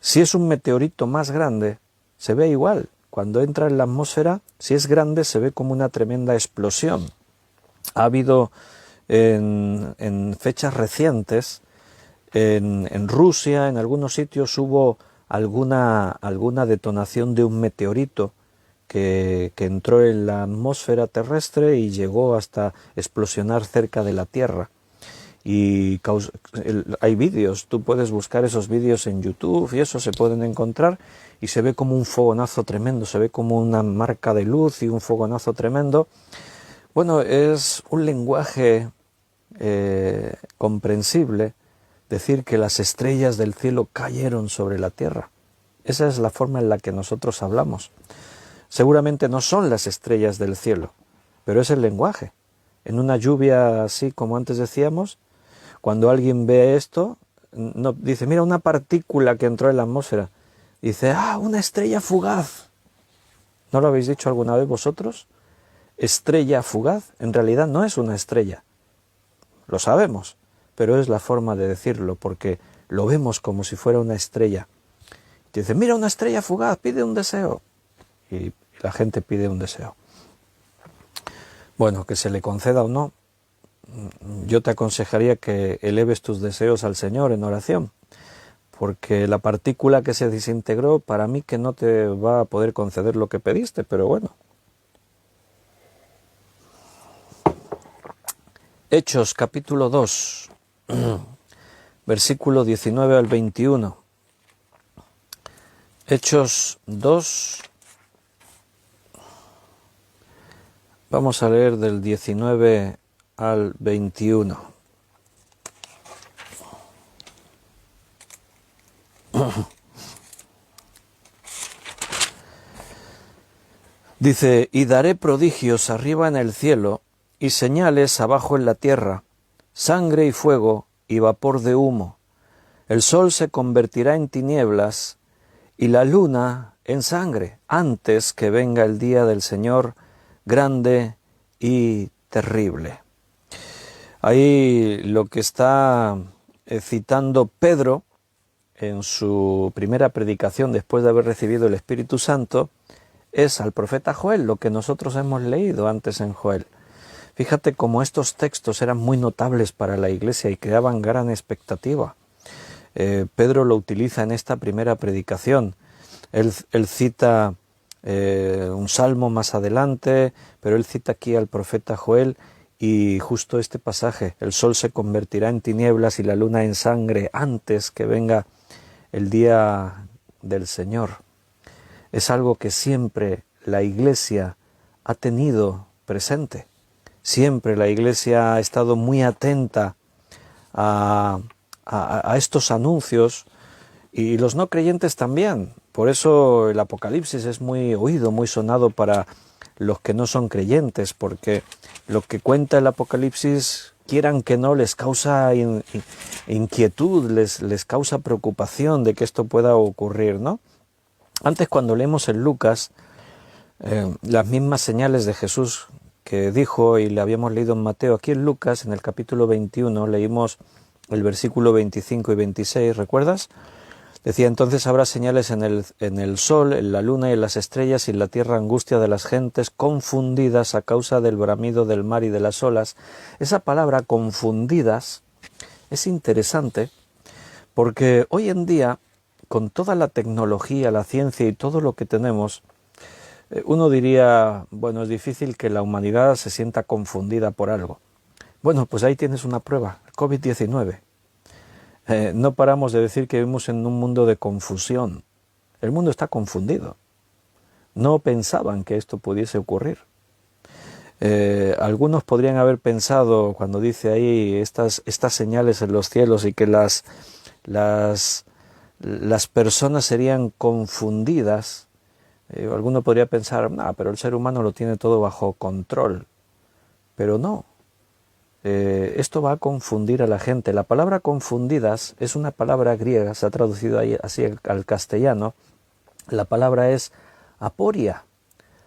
[SPEAKER 1] Si es un meteorito más grande, se ve igual. Cuando entra en la atmósfera, si es grande, se ve como una tremenda explosión. Ha habido en fechas recientes, en Rusia, en algunos sitios hubo alguna detonación de un meteorito que entró en la atmósfera terrestre y llegó hasta explosionar cerca de la Tierra. Y hay vídeos, tú puedes buscar esos vídeos en YouTube y eso se pueden encontrar, y se ve como un fogonazo tremendo, se ve como una marca de luz y un fogonazo tremendo. Bueno, es un lenguaje comprensible decir que las estrellas del cielo cayeron sobre la tierra. Esa es la forma en la que nosotros hablamos. Seguramente no son las estrellas del cielo, pero es el lenguaje. En una lluvia así como antes decíamos, cuando alguien ve esto, no, dice, mira una partícula que entró en la atmósfera. Dice, una estrella fugaz. ¿No lo habéis dicho alguna vez vosotros? Estrella fugaz. En realidad no es una estrella. Lo sabemos, pero es la forma de decirlo, porque lo vemos como si fuera una estrella. Dice, mira una estrella fugaz, pide un deseo. Y la gente pide un deseo. Bueno, que se le conceda o no, yo te aconsejaría que eleves tus deseos al Señor en oración, porque la partícula que se desintegró, para mí que no te va a poder conceder lo que pediste, pero bueno. Hechos capítulo 2, versículo 19 al 21. Hechos 2, vamos a leer del 19 al 21. Dice, y daré prodigios arriba en el cielo y señales abajo en la tierra, sangre y fuego y vapor de humo. El sol se convertirá en tinieblas y la luna en sangre, antes que venga el día del Señor grande y terrible. Ahí lo que está citando Pedro en su primera predicación después de haber recibido el Espíritu Santo es al profeta Joel, lo que nosotros hemos leído antes en Joel. Fíjate cómo estos textos eran muy notables para la Iglesia y creaban gran expectativa. Pedro lo utiliza en esta primera predicación. Él cita un salmo más adelante, pero él cita aquí al profeta Joel y justo este pasaje, el sol se convertirá en tinieblas y la luna en sangre antes que venga el día del Señor. Es algo que siempre la Iglesia ha tenido presente. Siempre la Iglesia ha estado muy atenta a estos anuncios, y los no creyentes también, Por eso el Apocalipsis es muy oído, muy sonado para los que no son creyentes, porque lo que cuenta el Apocalipsis, quieran que no, les causa inquietud, les causa preocupación de que esto pueda ocurrir, ¿no? Antes, cuando leemos en Lucas las mismas señales de Jesús que dijo, y le habíamos leído en Mateo, aquí en Lucas, en el capítulo 21, leímos el versículo 25 y 26, ¿recuerdas? Decía: entonces habrá señales en el sol, en la luna y en las estrellas, y en la tierra angustia de las gentes confundidas a causa del bramido del mar y de las olas. Esa palabra confundidas es interesante porque hoy en día, con toda la tecnología, la ciencia y todo lo que tenemos, uno diría, bueno, es difícil que la humanidad se sienta confundida por algo. Bueno, pues ahí tienes una prueba, el COVID-19. No paramos de decir que vivimos en un mundo de confusión. El mundo está confundido. No pensaban que esto pudiese ocurrir. Algunos podrían haber pensado, cuando dice ahí estas señales en los cielos, y que las personas serían confundidas, alguno podría pensar, pero el ser humano lo tiene todo bajo control. Pero no. Esto va a confundir a la gente. La palabra confundidas es una palabra griega, se ha traducido ahí así al castellano. La palabra es aporia.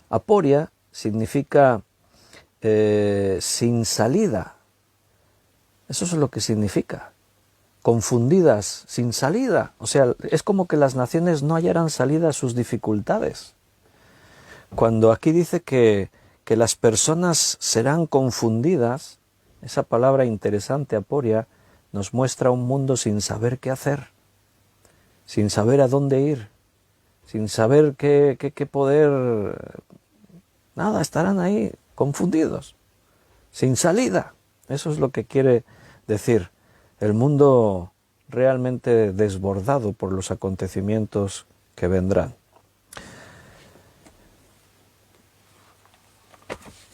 [SPEAKER 1] Aporia significa sin salida. Eso es lo que significa. Confundidas, sin salida. O sea, es como que las naciones no hallaran salida a sus dificultades. Cuando aquí dice que las personas serán confundidas, esa palabra interesante, aporia, nos muestra un mundo sin saber qué hacer, sin saber a dónde ir, sin saber qué poder. Nada, estarán ahí confundidos, sin salida. Eso es lo que quiere decir. El mundo realmente desbordado por los acontecimientos que vendrán.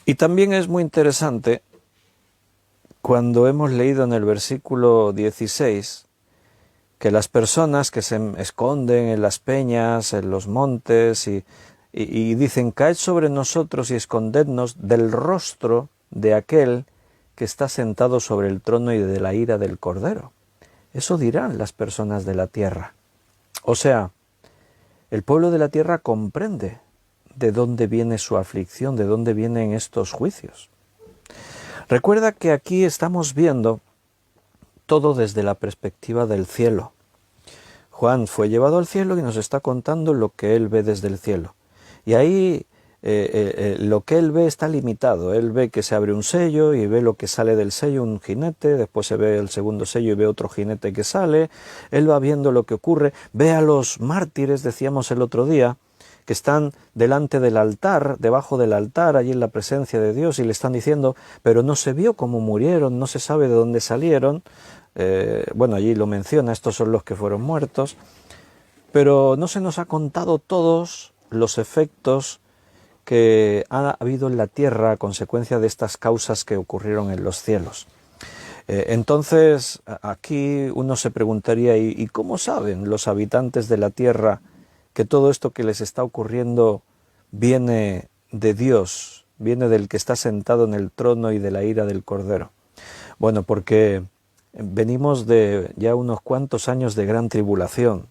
[SPEAKER 1] Y también es muy interesante cuando hemos leído en el versículo 16 que las personas que se esconden en las peñas, en los montes, y dicen: caed sobre nosotros y escondednos del rostro de aquel que está sentado sobre el trono y de la ira del Cordero. Eso dirán las personas de la tierra. O sea, el pueblo de la tierra comprende de dónde viene su aflicción, de dónde vienen estos juicios. Recuerda que aquí estamos viendo todo desde la perspectiva del cielo. Juan fue llevado al cielo y nos está contando lo que él ve desde el cielo. Y ahí lo que él ve está limitado. Él ve que se abre un sello y ve lo que sale del sello, un jinete, después se ve el segundo sello y ve otro jinete que sale. Él va viendo lo que ocurre, ve a los mártires, decíamos el otro día, que están delante del altar, debajo del altar, allí en la presencia de Dios, y le están diciendo: pero no se vio cómo murieron, no se sabe de dónde salieron. Bueno, allí lo menciona, estos son los que fueron muertos, pero no se nos ha contado todos los efectos que ha habido en la tierra a consecuencia de estas causas que ocurrieron en los cielos. Entonces, aquí uno se preguntaría, ¿y cómo saben los habitantes de la tierra que todo esto que les está ocurriendo viene de Dios, viene del que está sentado en el trono y de la ira del Cordero? Bueno, porque venimos de ya unos cuantos años de gran tribulación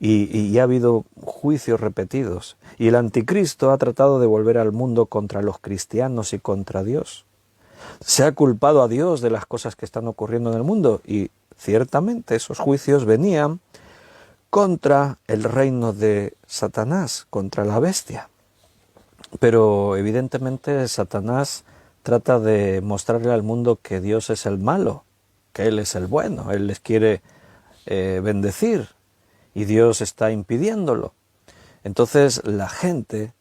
[SPEAKER 1] y ha habido juicios repetidos, y el anticristo ha tratado de volver al mundo contra los cristianos y contra Dios. Se ha culpado a Dios de las cosas que están ocurriendo en el mundo, y ciertamente esos juicios venían contra el reino de Satanás, contra la bestia. Pero evidentemente Satanás trata de mostrarle al mundo que Dios es el malo, que Él es el bueno, Él les quiere bendecir, y Dios está impidiéndolo. Entonces la gente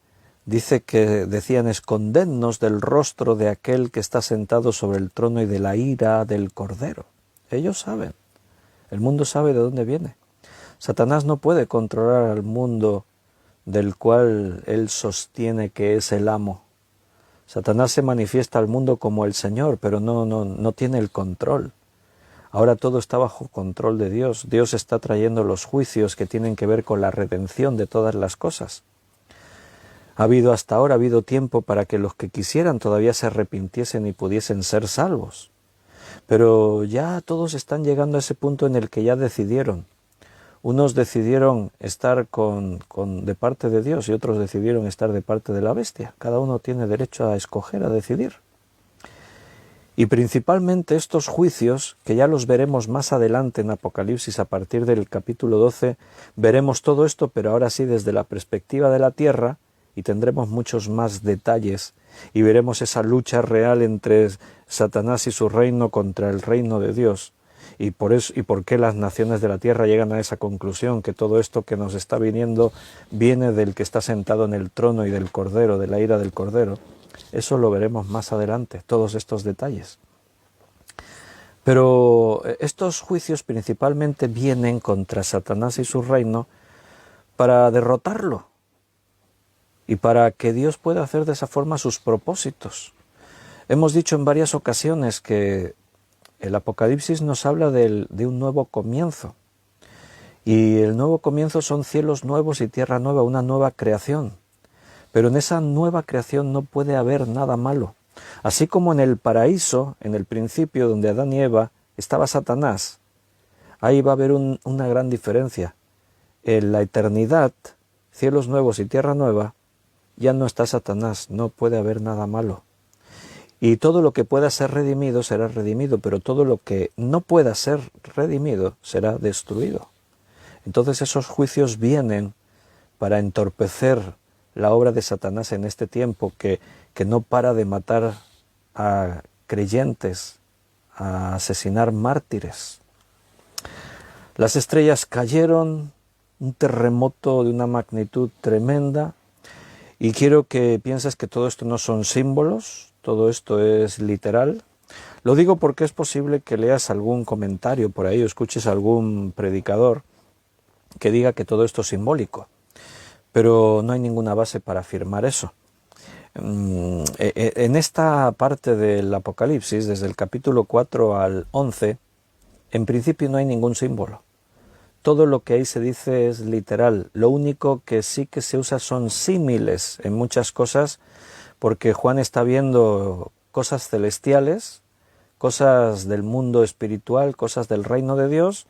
[SPEAKER 1] dice que decían: escondednos del rostro de aquel que está sentado sobre el trono y de la ira del Cordero. Ellos saben, el mundo sabe de dónde viene. Satanás no puede controlar al mundo del cual él sostiene que es el amo. Satanás se manifiesta al mundo como el Señor, pero no tiene el control. Ahora todo está bajo control de Dios. Dios está trayendo los juicios que tienen que ver con la redención de todas las cosas. Hasta ahora ha habido tiempo para que los que quisieran todavía se arrepintiesen y pudiesen ser salvos. Pero ya todos están llegando a ese punto en el que ya decidieron. Unos decidieron estar de parte de Dios y otros decidieron estar de parte de la bestia. Cada uno tiene derecho a escoger, a decidir. Y principalmente estos juicios, que ya los veremos más adelante en Apocalipsis a partir del capítulo 12, veremos todo esto, pero ahora sí desde la perspectiva de la tierra, y tendremos muchos más detalles, y veremos esa lucha real entre Satanás y su reino contra el reino de Dios, y por qué las naciones de la tierra llegan a esa conclusión, que todo esto que nos está viniendo viene del que está sentado en el trono y del Cordero, de la ira del Cordero. Eso lo veremos más adelante, todos estos detalles. Pero estos juicios principalmente vienen contra Satanás y su reino para derrotarlo y para que Dios pueda hacer de esa forma sus propósitos. Hemos dicho en varias ocasiones que el Apocalipsis nos habla de un nuevo comienzo. Y el nuevo comienzo son cielos nuevos y tierra nueva, una nueva creación. Pero en esa nueva creación no puede haber nada malo. Así como en el paraíso, en el principio donde Adán y Eva estaba Satanás, ahí va a haber una gran diferencia. En la eternidad, cielos nuevos y tierra nueva, ya no está Satanás, no puede haber nada malo. Y todo lo que pueda ser redimido será redimido, pero todo lo que no pueda ser redimido será destruido. Entonces esos juicios vienen para entorpecer la obra de Satanás en este tiempo, que no para de matar a creyentes, a asesinar mártires. Las estrellas cayeron, un terremoto de una magnitud tremenda, y quiero que pienses que todo esto no son símbolos, todo esto es literal. Lo digo porque es posible que leas algún comentario por ahí o escuches a algún predicador que diga que todo esto es simbólico, pero no hay ninguna base para afirmar eso. En esta parte del Apocalipsis, desde el capítulo 4 al 11, en principio no hay ningún símbolo. Todo lo que ahí se dice es literal. Lo único que sí que se usa son símiles en muchas cosas, porque Juan está viendo cosas celestiales, cosas del mundo espiritual, cosas del reino de Dios,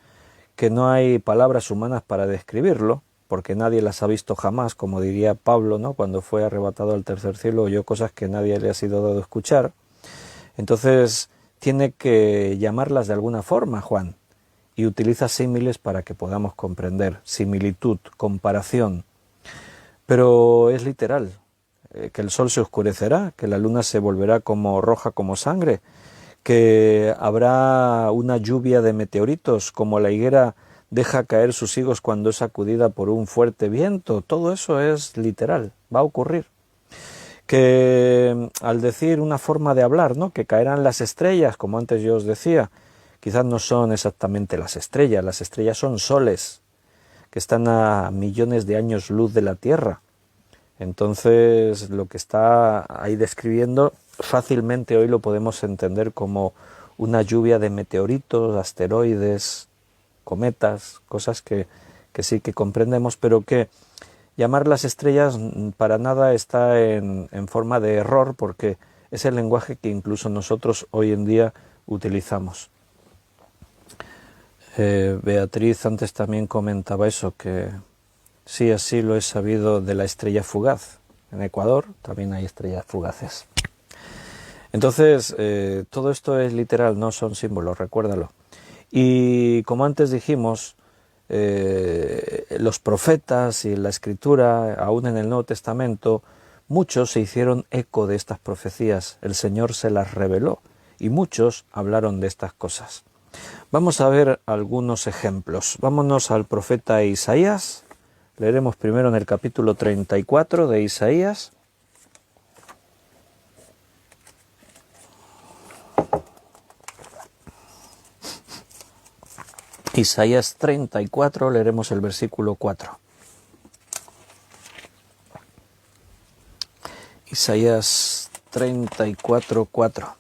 [SPEAKER 1] que no hay palabras humanas para describirlo, porque nadie las ha visto jamás, como diría Pablo, ¿no? Cuando fue arrebatado al tercer cielo, oyó cosas que nadie le ha sido dado escuchar. Entonces tiene que llamarlas de alguna forma, Juan, y utiliza símiles para que podamos comprender, similitud, comparación. Pero es literal, que el sol se oscurecerá, que la luna se volverá como roja como sangre, que habrá una lluvia de meteoritos, como la higuera deja caer sus higos cuando es sacudida por un fuerte viento. Todo eso es literal, va a ocurrir. Que al decir una forma de hablar, ¿no?, que caerán las estrellas, como antes yo os decía, quizás no son exactamente las estrellas son soles, que están a millones de años luz de la Tierra. Entonces, lo que está ahí describiendo, fácilmente hoy lo podemos entender como una lluvia de meteoritos, asteroides, cometas, cosas que sí que comprendemos, pero que llamar las estrellas para nada está en forma de error, porque es el lenguaje que incluso nosotros hoy en día utilizamos. Beatriz antes también comentaba eso, que sí, así lo he sabido de la estrella fugaz. En Ecuador también hay estrellas fugaces. Entonces, todo esto es literal, no son símbolos, recuérdalo. Y como antes dijimos, los profetas y la Escritura, aún en el Nuevo Testamento, muchos se hicieron eco de estas profecías. El Señor se las reveló y muchos hablaron de estas cosas. Vamos a ver algunos ejemplos. Vámonos al profeta Isaías. Leeremos primero en el capítulo 34 de Isaías. Isaías 34, leeremos el versículo 4. Isaías 34, 4.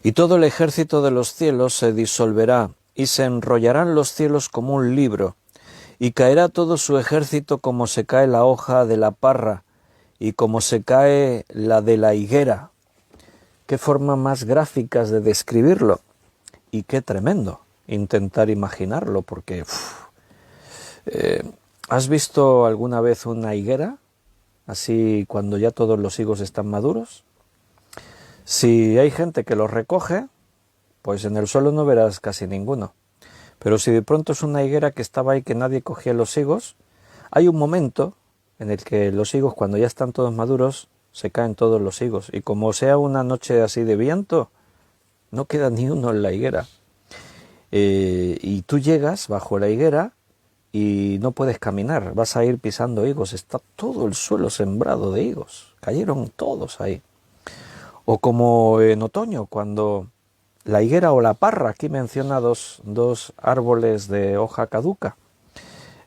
[SPEAKER 1] Y todo el ejército de los cielos se disolverá, y se enrollarán los cielos como un libro, y caerá todo su ejército como se cae la hoja de la parra, y como se cae la de la higuera. Qué forma más gráficas de describirlo, y qué tremendo intentar imaginarlo, porque ¿has visto alguna vez una higuera? Así cuando ya todos los higos están maduros. Si hay gente que los recoge, pues en el suelo no verás casi ninguno. Pero si de pronto es una higuera que estaba ahí que nadie cogía los higos, hay un momento en el que los higos, cuando ya están todos maduros, se caen todos los higos. Y como sea una noche así de viento, no queda ni uno en la higuera. Y tú llegas bajo la higuera y no puedes caminar, vas a ir pisando higos, está todo el suelo sembrado de higos, cayeron todos ahí. O como en otoño, cuando la higuera o la parra, aquí menciona dos árboles de hoja caduca.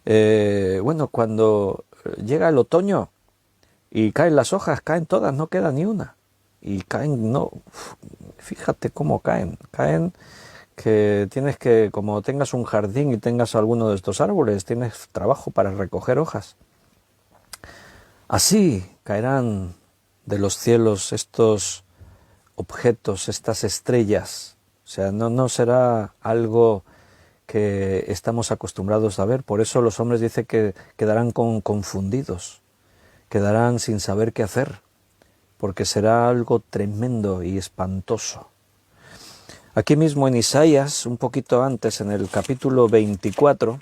[SPEAKER 1] Bueno, cuando llega el otoño y caen las hojas, caen todas, no queda ni una. Y caen, no, fíjate cómo caen, que tienes que, como tengas un jardín y tengas alguno de estos árboles, tienes trabajo para recoger hojas. Así caerán de los cielos estos objetos, estas estrellas. O sea, no será algo que estamos acostumbrados a ver. Por eso los hombres dicen que quedarán confundidos, quedarán sin saber qué hacer, porque será algo tremendo y espantoso. Aquí mismo en Isaías, un poquito antes, en el capítulo 24,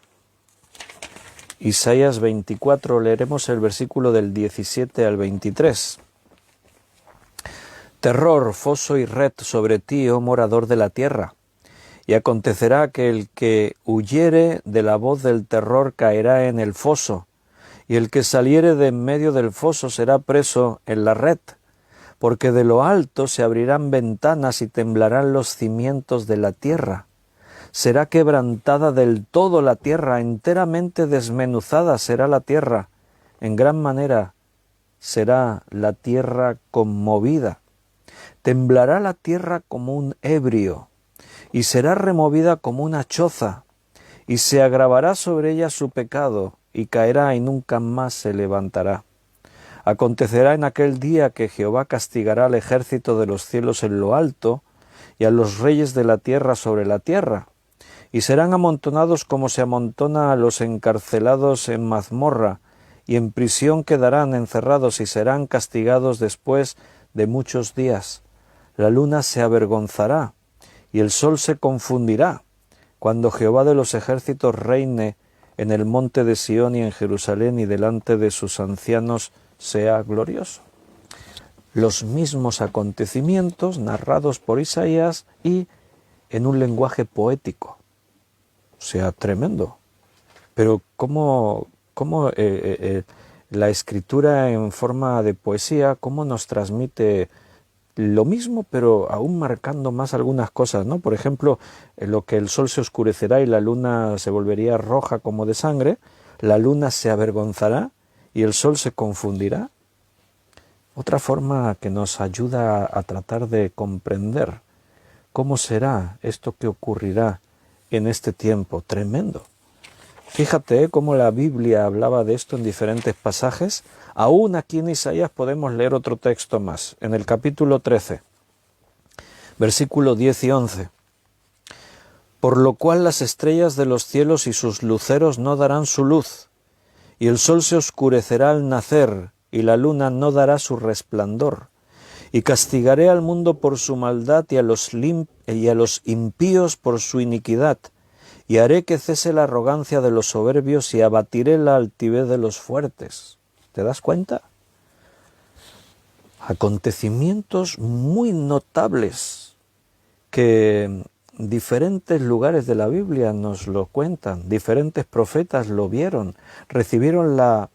[SPEAKER 1] Isaías 24, leeremos el versículo del 17 al 23. Terror, foso y red sobre ti, oh morador de la tierra. Y acontecerá que el que huyere de la voz del terror caerá en el foso, y el que saliere de en medio del foso será preso en la red. Porque de lo alto se abrirán ventanas y temblarán los cimientos de la tierra. Será quebrantada del todo la tierra, enteramente desmenuzada será la tierra. En gran manera será la tierra conmovida. Temblará la tierra como un ebrio, y será removida como una choza, y se agravará sobre ella su pecado, y caerá y nunca más se levantará. Acontecerá en aquel día que Jehová castigará al ejército de los cielos en lo alto, y a los reyes de la tierra sobre la tierra, y serán amontonados como se amontona a los encarcelados en mazmorra, y en prisión quedarán encerrados y serán castigados después de muchos días. La luna se avergonzará, y el sol se confundirá, cuando Jehová de los ejércitos reine en el monte de Sión y en Jerusalén, y delante de sus ancianos sea glorioso. Los mismos acontecimientos narrados por Isaías y en un lenguaje poético. O sea, tremendo. Pero ¿cómo la escritura en forma de poesía, cómo nos transmite lo mismo, pero aún marcando más algunas cosas, ¿no? Por ejemplo, lo que el sol se oscurecerá y la luna se volvería roja como de sangre, la luna se avergonzará y el sol se confundirá. Otra forma que nos ayuda a tratar de comprender cómo será esto que ocurrirá en este tiempo tremendo. Fíjate cómo la Biblia hablaba de esto en diferentes pasajes. Aún aquí en Isaías podemos leer otro texto más, en el capítulo 13, versículo 10 y 11. Por lo cual las estrellas de los cielos y sus luceros no darán su luz, y el sol se oscurecerá al nacer, y la luna no dará su resplandor. Y castigaré al mundo por su maldad y a los impíos por su iniquidad, y haré que cese la arrogancia de los soberbios y abatiré la altivez de los fuertes. ¿Te das cuenta? Acontecimientos muy notables que diferentes lugares de la Biblia nos lo cuentan, diferentes profetas lo vieron, recibieron la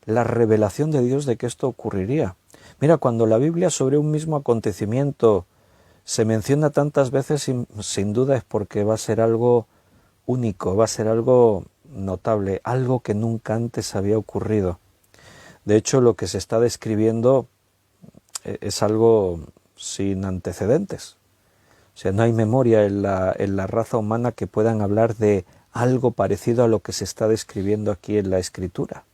[SPEAKER 1] revelación de Dios de que esto ocurriría. Mira, cuando la Biblia sobre un mismo acontecimiento se menciona tantas veces, sin duda es porque va a ser algo único, va a ser algo notable, algo que nunca antes había ocurrido. De hecho, lo que se está describiendo es algo sin antecedentes. O sea, no hay memoria en la raza humana que puedan hablar de algo parecido a lo que se está describiendo aquí en la Escritura.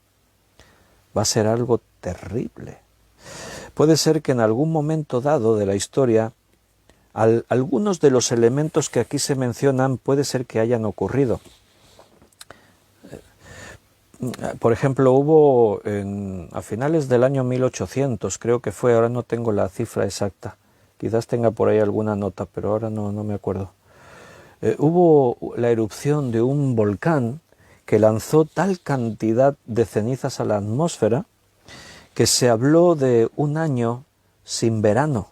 [SPEAKER 1] Va a ser algo terrible. Puede ser que en algún momento dado de la historia, algunos de los elementos que aquí se mencionan puede ser que hayan ocurrido. Por ejemplo, hubo a finales del año 1800, creo que fue, ahora no tengo la cifra exacta, quizás tenga por ahí alguna nota, pero ahora no me acuerdo. Hubo la erupción de un volcán que lanzó tal cantidad de cenizas a la atmósfera que se habló de un año sin verano.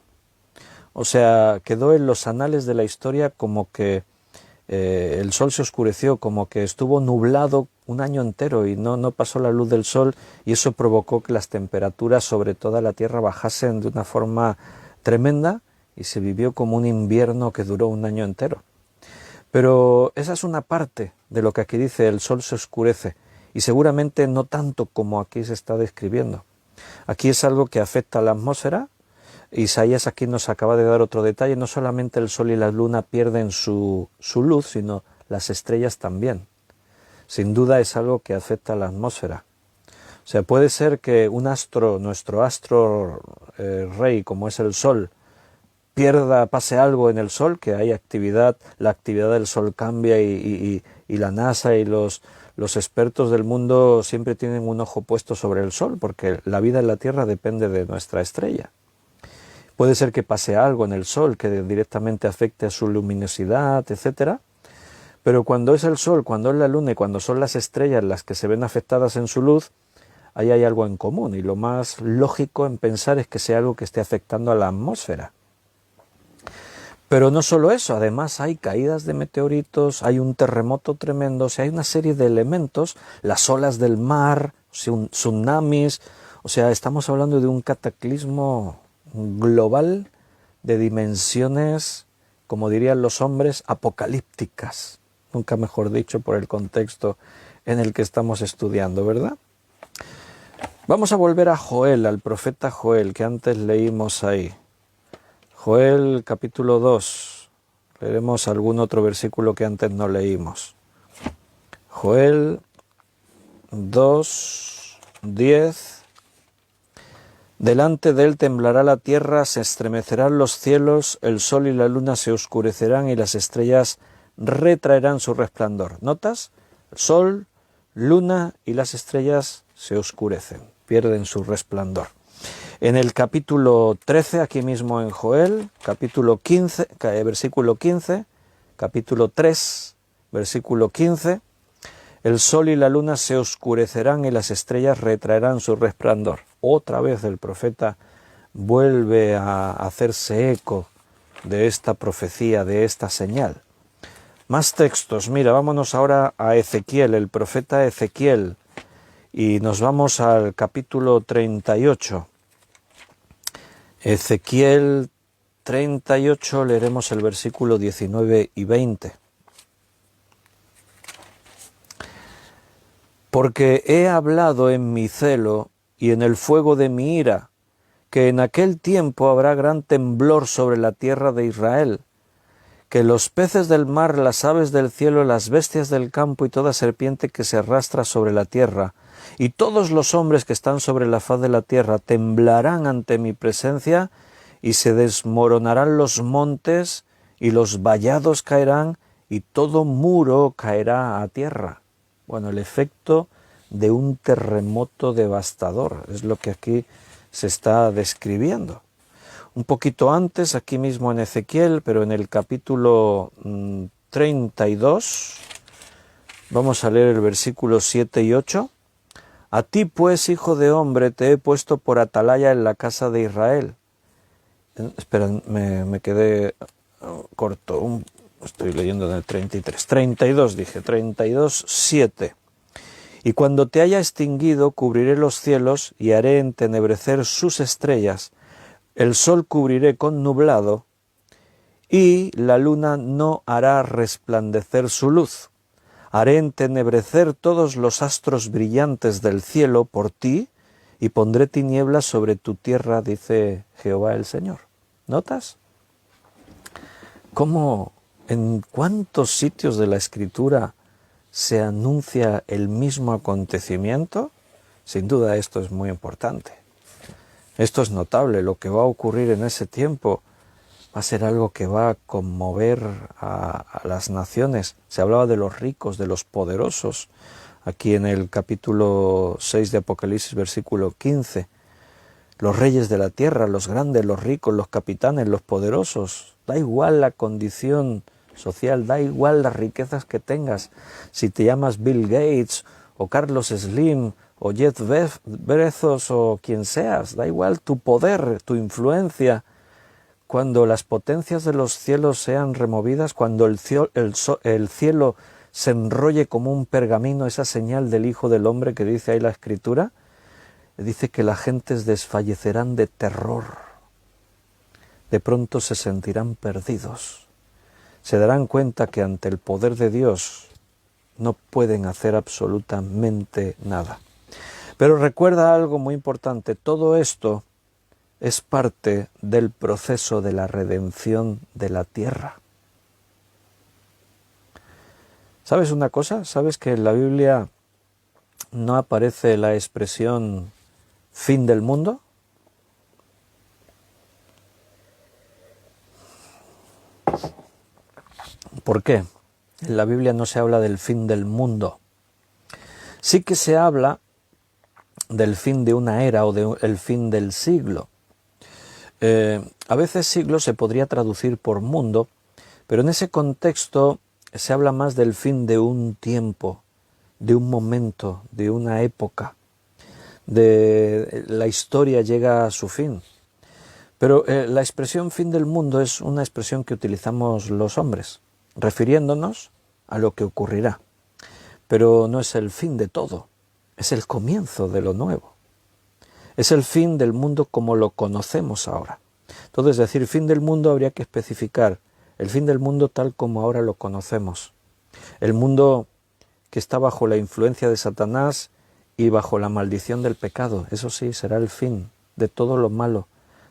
[SPEAKER 1] O sea, quedó en los anales de la historia como que el sol se oscureció, como que estuvo nublado un año entero y no pasó la luz del sol, y eso provocó que las temperaturas sobre toda la Tierra bajasen de una forma tremenda y se vivió como un invierno que duró un año entero. Pero esa es una parte de lo que aquí dice, el sol se oscurece, y seguramente no tanto como aquí se está describiendo. Aquí es algo que afecta a la atmósfera. Isaías aquí nos acaba de dar otro detalle, no solamente el sol y la luna pierden su luz, sino las estrellas también. Sin duda es algo que afecta a la atmósfera. O sea, puede ser que un astro, nuestro astro rey, como es el sol, pase algo en el sol, que hay actividad, la actividad del sol cambia y la NASA y los expertos del mundo siempre tienen un ojo puesto sobre el sol, porque la vida en la Tierra depende de nuestra estrella. Puede ser que pase algo en el sol que directamente afecte a su luminosidad, etcétera. Pero cuando es el sol, cuando es la luna y cuando son las estrellas las que se ven afectadas en su luz, ahí hay algo en común, y lo más lógico en pensar es que sea algo que esté afectando a la atmósfera. Pero no solo eso, además hay caídas de meteoritos, hay un terremoto tremendo, o sea, hay una serie de elementos, las olas del mar, tsunamis, o sea, estamos hablando de un cataclismo global de dimensiones, como dirían los hombres, apocalípticas, nunca mejor dicho por el contexto en el que estamos estudiando, ¿verdad? Vamos a volver a Joel, al profeta Joel, que antes leímos ahí. Joel capítulo 2, leeremos algún otro versículo que antes no leímos. Joel 2, 10. Delante de él temblará la tierra, se estremecerán los cielos, el sol y la luna se oscurecerán y las estrellas retraerán su resplandor. ¿Notas? El sol, luna y las estrellas se oscurecen, pierden su resplandor. En el capítulo 13, aquí mismo en Joel, capítulo 15, versículo 15, capítulo 3, versículo 15, el sol y la luna se oscurecerán y las estrellas retraerán su resplandor. Otra vez el profeta vuelve a hacerse eco de esta profecía, de esta señal. Más textos, mira, vámonos ahora a Ezequiel, el profeta Ezequiel, y nos vamos al capítulo 38. Ezequiel 38, leeremos el versículo 19 y 20. Porque he hablado en mi celo y en el fuego de mi ira, que en aquel tiempo habrá gran temblor sobre la tierra de Israel, que los peces del mar, las aves del cielo, las bestias del campo y toda serpiente que se arrastra sobre la tierra, y todos los hombres que están sobre la faz de la tierra temblarán ante mi presencia, y se desmoronarán los montes, y los vallados caerán, y todo muro caerá a tierra. Bueno, el efecto de un terremoto devastador es lo que aquí se está describiendo. Un poquito antes, aquí mismo en Ezequiel, pero en el capítulo 32, vamos a leer el versículo 7 y 8. A ti pues, hijo de hombre, te he puesto por atalaya en la casa de Israel. Espera, me quedé corto, estoy leyendo en el 33. 32 dije, 32, 7. Y cuando te haya extinguido, cubriré los cielos y haré entenebrecer sus estrellas. El sol cubriré con nublado y la luna no hará resplandecer su luz. Haré entenebrecer todos los astros brillantes del cielo por ti y pondré tinieblas sobre tu tierra, dice Jehová el Señor. ¿Notas? ¿Cómo, en cuántos sitios de la Escritura se anuncia el mismo acontecimiento? Sin duda esto es muy importante. Esto es notable. Lo que va a ocurrir en ese tiempo va a ser algo que va a conmover a las naciones. Se hablaba de los ricos, de los poderosos. Aquí en el capítulo 6 de Apocalipsis, versículo 15. Los reyes de la tierra, los grandes, los ricos, los capitanes, los poderosos. Da igual la condición social, da igual las riquezas que tengas. Si te llamas Bill Gates o Carlos Slim o Jeff Bezos o quien seas, da igual tu poder, tu influencia. Cuando las potencias de los cielos sean removidas, cuando el cielo se enrolle como un pergamino, esa señal del Hijo del Hombre que dice ahí la Escritura, dice que las gentes desfallecerán de terror. De pronto se sentirán perdidos. Se darán cuenta que ante el poder de Dios no pueden hacer absolutamente nada. Pero recuerda algo muy importante, todo esto es parte del proceso de la redención de la tierra. ¿Sabes una cosa? ¿Sabes que en la Biblia no aparece la expresión fin del mundo? ¿Por qué? En la Biblia no se habla del fin del mundo. Sí que se habla del fin de una era o del fin del siglo. A veces siglo se podría traducir por mundo, pero en ese contexto se habla más del fin de un tiempo, de un momento, de una época. La historia llega a su fin. Pero la expresión fin del mundo es una expresión que utilizamos los hombres, refiriéndonos a lo que ocurrirá. Pero no es el fin de todo, es el comienzo de lo nuevo. Es el fin del mundo como lo conocemos ahora. Entonces, decir fin del mundo habría que especificar el fin del mundo tal como ahora lo conocemos. El mundo que está bajo la influencia de Satanás y bajo la maldición del pecado. Eso sí, será el fin de todo lo malo,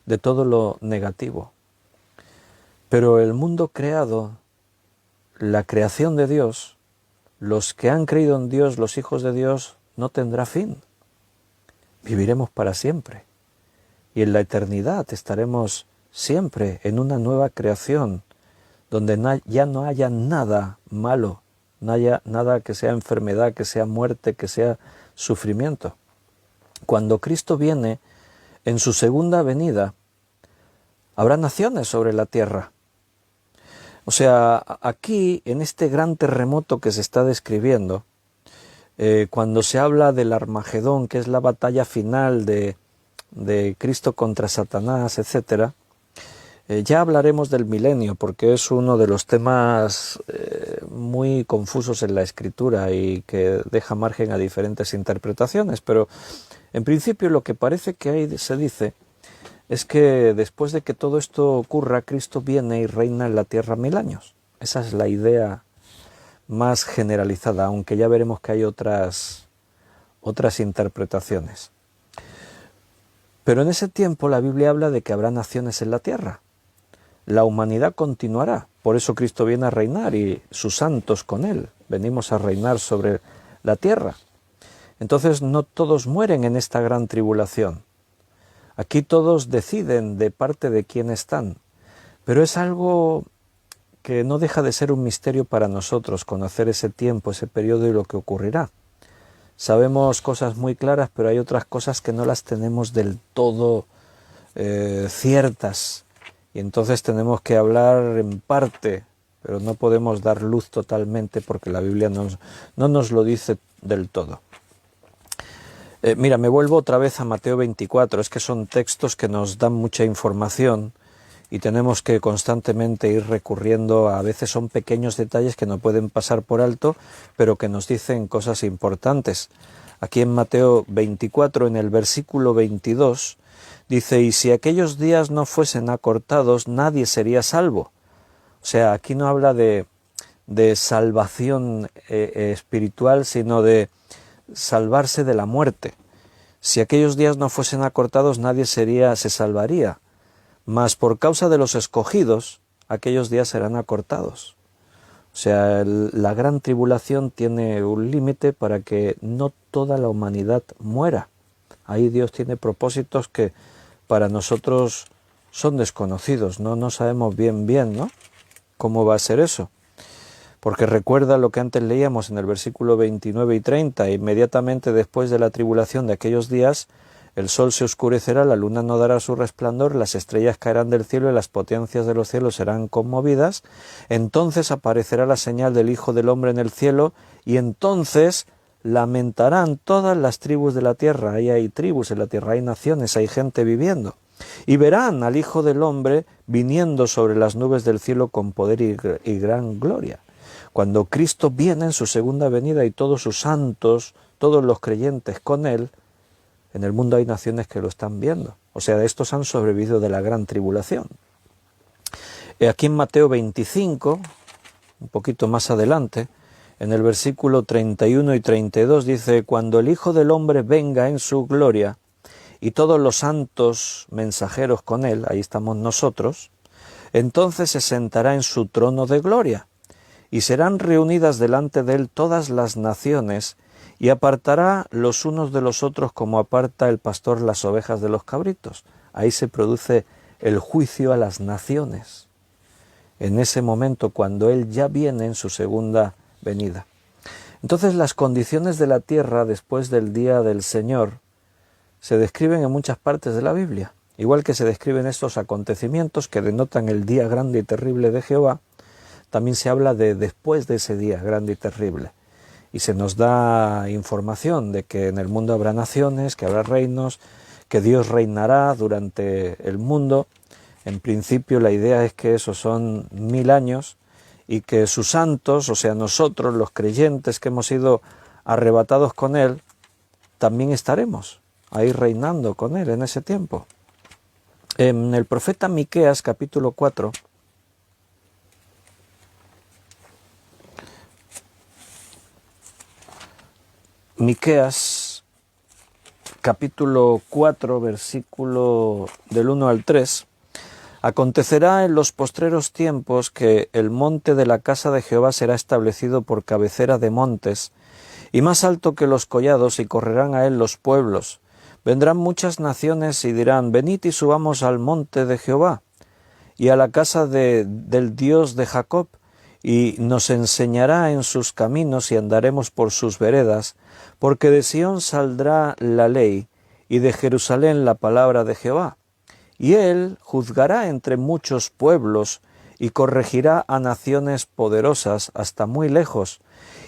[SPEAKER 1] de todo lo negativo. Pero el mundo creado, la creación de Dios, los que han creído en Dios, los hijos de Dios, no tendrá fin. Viviremos para siempre. Y en la eternidad estaremos siempre en una nueva creación, donde ya no haya nada malo, no haya nada que sea enfermedad, que sea muerte, que sea sufrimiento. Cuando Cristo viene, en su segunda venida, habrá naciones sobre la tierra. O sea, aquí, en este gran terremoto que se está describiendo, cuando se habla del Armagedón, que es la batalla final de Cristo contra Satanás, etc., ya hablaremos del milenio, porque es uno de los temas muy confusos en la Escritura y que deja margen a diferentes interpretaciones, pero en principio lo que parece que ahí se dice es que después de que todo esto ocurra, Cristo viene y reina en la tierra 1000 años. Esa es la idea más generalizada, aunque ya veremos que hay otras interpretaciones. Pero en ese tiempo la Biblia habla de que habrá naciones en la tierra. La humanidad continuará, por eso Cristo viene a reinar y sus santos con él. Venimos a reinar sobre la tierra. Entonces no todos mueren en esta gran tribulación. Aquí todos deciden de parte de quién están, pero es algo que no deja de ser un misterio para nosotros, conocer ese tiempo, ese periodo y lo que ocurrirá. Sabemos cosas muy claras, pero hay otras cosas que no las tenemos del todo ciertas, y entonces tenemos que hablar en parte, pero no podemos dar luz totalmente porque la Biblia no nos lo dice del todo. Mira, me vuelvo otra vez a Mateo 24, es que son textos que nos dan mucha información y tenemos que constantemente ir recurriendo, a veces son pequeños detalles que no pueden pasar por alto, pero que nos dicen cosas importantes. Aquí en Mateo 24, en el versículo 22, dice, y si aquellos días no fuesen acortados, nadie sería salvo. O sea, aquí no habla de salvación espiritual, sino de salvarse de la muerte. Si aquellos días no fuesen acortados, nadie se salvaría. Mas por causa de los escogidos, aquellos días serán acortados. O sea, la gran tribulación tiene un límite para que no toda la humanidad muera. Ahí Dios tiene propósitos que para nosotros son desconocidos, no sabemos bien, ¿no?, cómo va a ser eso. Porque recuerda lo que antes leíamos en el versículo 29 y 30, inmediatamente después de la tribulación de aquellos días, el sol se oscurecerá, la luna no dará su resplandor, las estrellas caerán del cielo y las potencias de los cielos serán conmovidas. Entonces aparecerá la señal del Hijo del Hombre en el cielo y entonces lamentarán todas las tribus de la tierra. Ahí hay tribus en la tierra, hay naciones, hay gente viviendo. Y verán al Hijo del Hombre viniendo sobre las nubes del cielo con poder y gran gloria. Cuando Cristo viene en su segunda venida y todos sus santos, todos los creyentes con Él, en el mundo hay naciones que lo están viendo. O sea, estos han sobrevivido de la gran tribulación. Aquí en Mateo 25, un poquito más adelante, en el versículo 31 y 32 dice: cuando el Hijo del Hombre venga en su gloria y todos los santos mensajeros con Él, ahí estamos nosotros, entonces se sentará en su trono de gloria y serán reunidas delante de Él todas las naciones y apartará los unos de los otros como aparta el pastor las ovejas de los cabritos. Ahí se produce el juicio a las naciones, en ese momento cuando Él ya viene en su segunda venida. Entonces las condiciones de la tierra después del día del Señor se describen en muchas partes de la Biblia, igual que se describen estos acontecimientos que denotan el día grande y terrible de Jehová. También se habla de después de ese día grande y terrible. Y se nos da información de que en el mundo habrá naciones, que habrá reinos, que Dios reinará durante el mundo. En principio la idea es que esos son 1000 años y que sus santos, o sea nosotros, los creyentes que hemos sido arrebatados con Él, también estaremos ahí reinando con Él en ese tiempo. En el profeta Miqueas, capítulo 4, Miqueas, capítulo 4, versículo del 1 al 3, acontecerá en los postreros tiempos que el monte de la casa de Jehová será establecido por cabecera de montes, y más alto que los collados, y correrán a él los pueblos. Vendrán muchas naciones y dirán: venid y subamos al monte de Jehová, y a la casa del Dios de Jacob, y nos enseñará en sus caminos y andaremos por sus veredas, porque de Sión saldrá la ley y de Jerusalén la palabra de Jehová. Y él juzgará entre muchos pueblos y corregirá a naciones poderosas hasta muy lejos,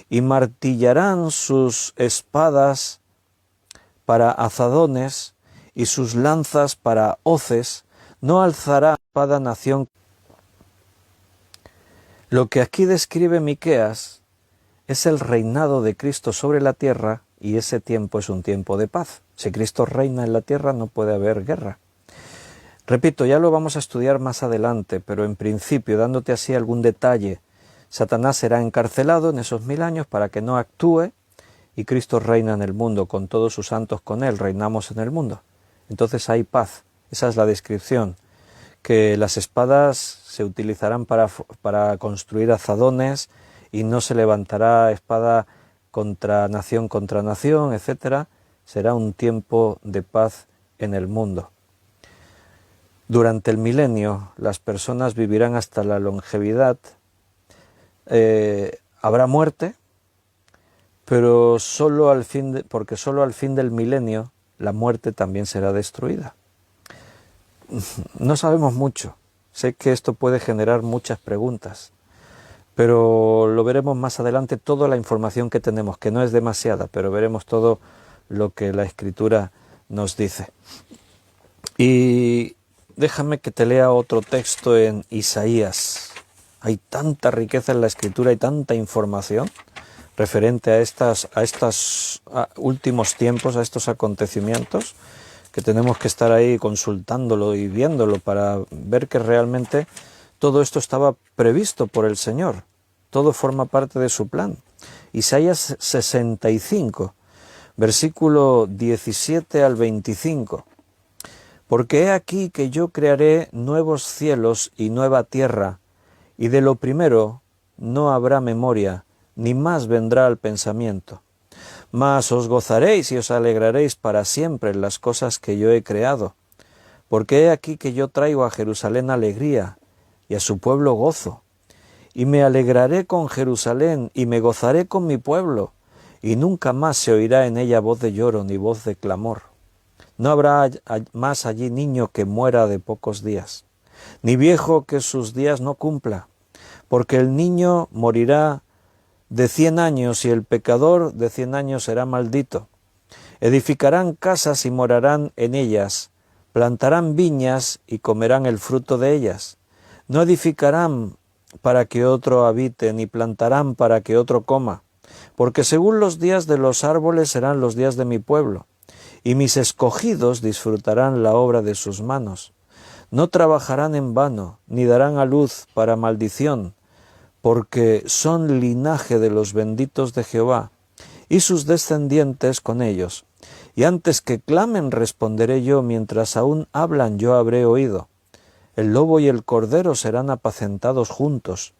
[SPEAKER 1] y martillarán sus espadas para azadones y sus lanzas para hoces, no alzará espada nación. Lo que aquí describe Miqueas es el reinado de Cristo sobre la tierra, y ese tiempo es un tiempo de paz. Si Cristo reina en la tierra no puede haber guerra. Repito, ya lo vamos a estudiar más adelante, pero en principio, dándote así algún detalle, Satanás será encarcelado en esos 1000 años para que no actúe, y Cristo reina en el mundo con todos sus santos con Él, reinamos en el mundo. Entonces hay paz, esa es la descripción, que las espadas se utilizarán para construir azadones y no se levantará espada contra nación, etc. Será un tiempo de paz en el mundo. Durante el milenio las personas vivirán hasta la longevidad, habrá muerte, pero porque solo al fin del milenio la muerte también será destruida. No sabemos mucho, sé que esto puede generar muchas preguntas, pero lo veremos más adelante, toda la información que tenemos, que no es demasiada, pero veremos todo lo que la Escritura nos dice. Y déjame que te lea otro texto en Isaías. Hay tanta riqueza en la Escritura y tanta información referente a estos últimos tiempos, a estos acontecimientos, que tenemos que estar ahí consultándolo y viéndolo para ver que realmente todo esto estaba previsto por el Señor. Todo forma parte de su plan. Isaías 65, versículo 17 al 25. Porque he aquí que yo crearé nuevos cielos y nueva tierra, y de lo primero no habrá memoria, ni más vendrá al pensamiento. Mas os gozaréis y os alegraréis para siempre en las cosas que yo he creado, porque he aquí que yo traigo a Jerusalén alegría, y a su pueblo gozo. Y me alegraré con Jerusalén, y me gozaré con mi pueblo, y nunca más se oirá en ella voz de lloro ni voz de clamor. No habrá más allí niño que muera de pocos días, ni viejo que sus días no cumpla, porque el niño morirá de 100 años y el pecador de 100 años será maldito. Edificarán casas y morarán en ellas, plantarán viñas y comerán el fruto de ellas. No edificarán para que otro habite, ni plantarán para que otro coma, porque según los días de los árboles serán los días de mi pueblo, y mis escogidos disfrutarán la obra de sus manos. No trabajarán en vano, ni darán a luz para maldición, porque son linaje de los benditos de Jehová, y sus descendientes con ellos. Y antes que clamen responderé yo, mientras aún hablan yo habré oído. El lobo y el cordero serán apacentados juntos,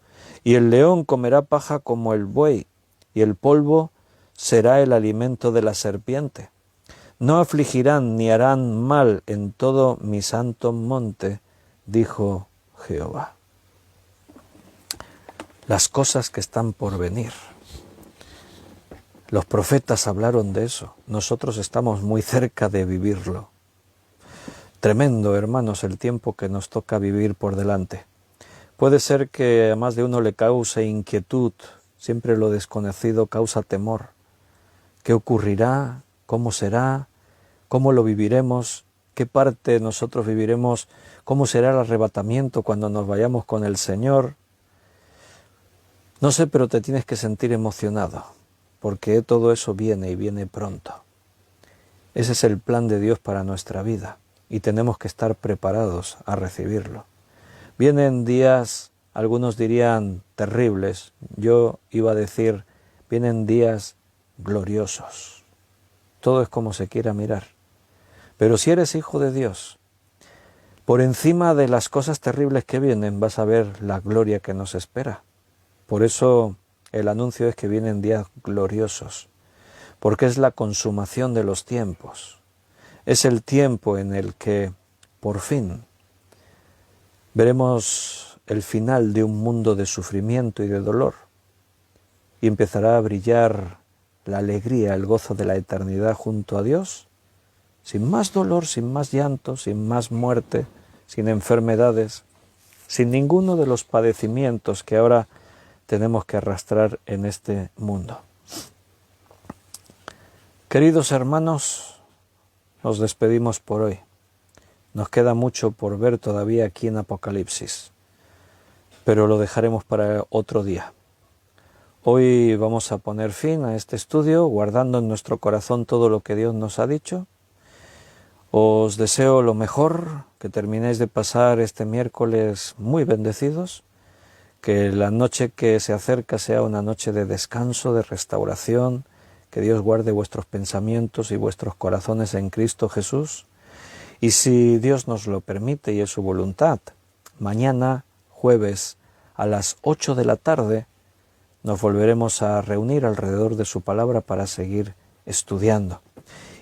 [SPEAKER 1] y el león comerá paja como el buey, y el polvo será el alimento de la serpiente. No afligirán ni harán mal en todo mi santo monte, dijo Jehová. Las cosas que están por venir. Los profetas hablaron de eso. Nosotros estamos muy cerca de vivirlo. Tremendo, hermanos, el tiempo que nos toca vivir por delante. Puede ser que a más de uno le cause inquietud. Siempre lo desconocido causa temor. ¿Qué ocurrirá? ¿Cómo será? ¿Cómo lo viviremos? ¿Qué parte nosotros viviremos? ¿Cómo será el arrebatamiento cuando nos vayamos con el Señor? No sé, pero te tienes que sentir emocionado, porque todo eso viene y viene pronto. Ese es el plan de Dios para nuestra vida y tenemos que estar preparados a recibirlo. Vienen días, algunos dirían terribles, yo iba a decir, vienen días gloriosos. Todo es como se quiera mirar. Pero si eres hijo de Dios, por encima de las cosas terribles que vienen vas a ver la gloria que nos espera. Por eso el anuncio es que vienen días gloriosos, porque es la consumación de los tiempos. Es el tiempo en el que, por fin, veremos el final de un mundo de sufrimiento y de dolor, y empezará a brillar la alegría, el gozo de la eternidad junto a Dios, sin más dolor, sin más llanto, sin más muerte, sin enfermedades, sin ninguno de los padecimientos que ahora tenemos que arrastrar en este mundo. Queridos hermanos, nos despedimos por hoy. Nos queda mucho por ver todavía aquí en Apocalipsis, pero lo dejaremos para otro día. Hoy vamos a poner fin a este estudio, guardando en nuestro corazón todo lo que Dios nos ha dicho. Os deseo lo mejor, que terminéis de pasar este miércoles muy bendecidos, que la noche que se acerca sea una noche de descanso, de restauración, que Dios guarde vuestros pensamientos y vuestros corazones en Cristo Jesús. Y si Dios nos lo permite y es su voluntad, mañana, jueves, a las 8 de la tarde, nos volveremos a reunir alrededor de su palabra para seguir estudiando.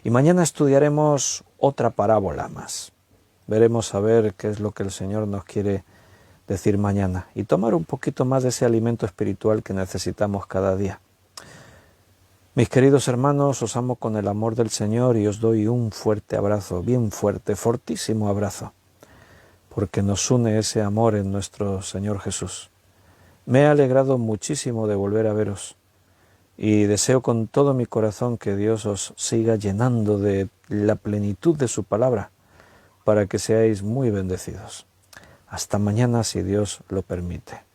[SPEAKER 1] Y mañana estudiaremos otra parábola más. Veremos a ver qué es lo que el Señor nos quiere decir mañana y tomar un poquito más de ese alimento espiritual que necesitamos cada día. Mis queridos hermanos, os amo con el amor del Señor y os doy un fuerte abrazo, bien fuerte, fortísimo abrazo, porque nos une ese amor en nuestro Señor Jesús. Me he alegrado muchísimo de volver a veros y deseo con todo mi corazón que Dios os siga llenando de la plenitud de su palabra para que seáis muy bendecidos. Hasta mañana si Dios lo permite.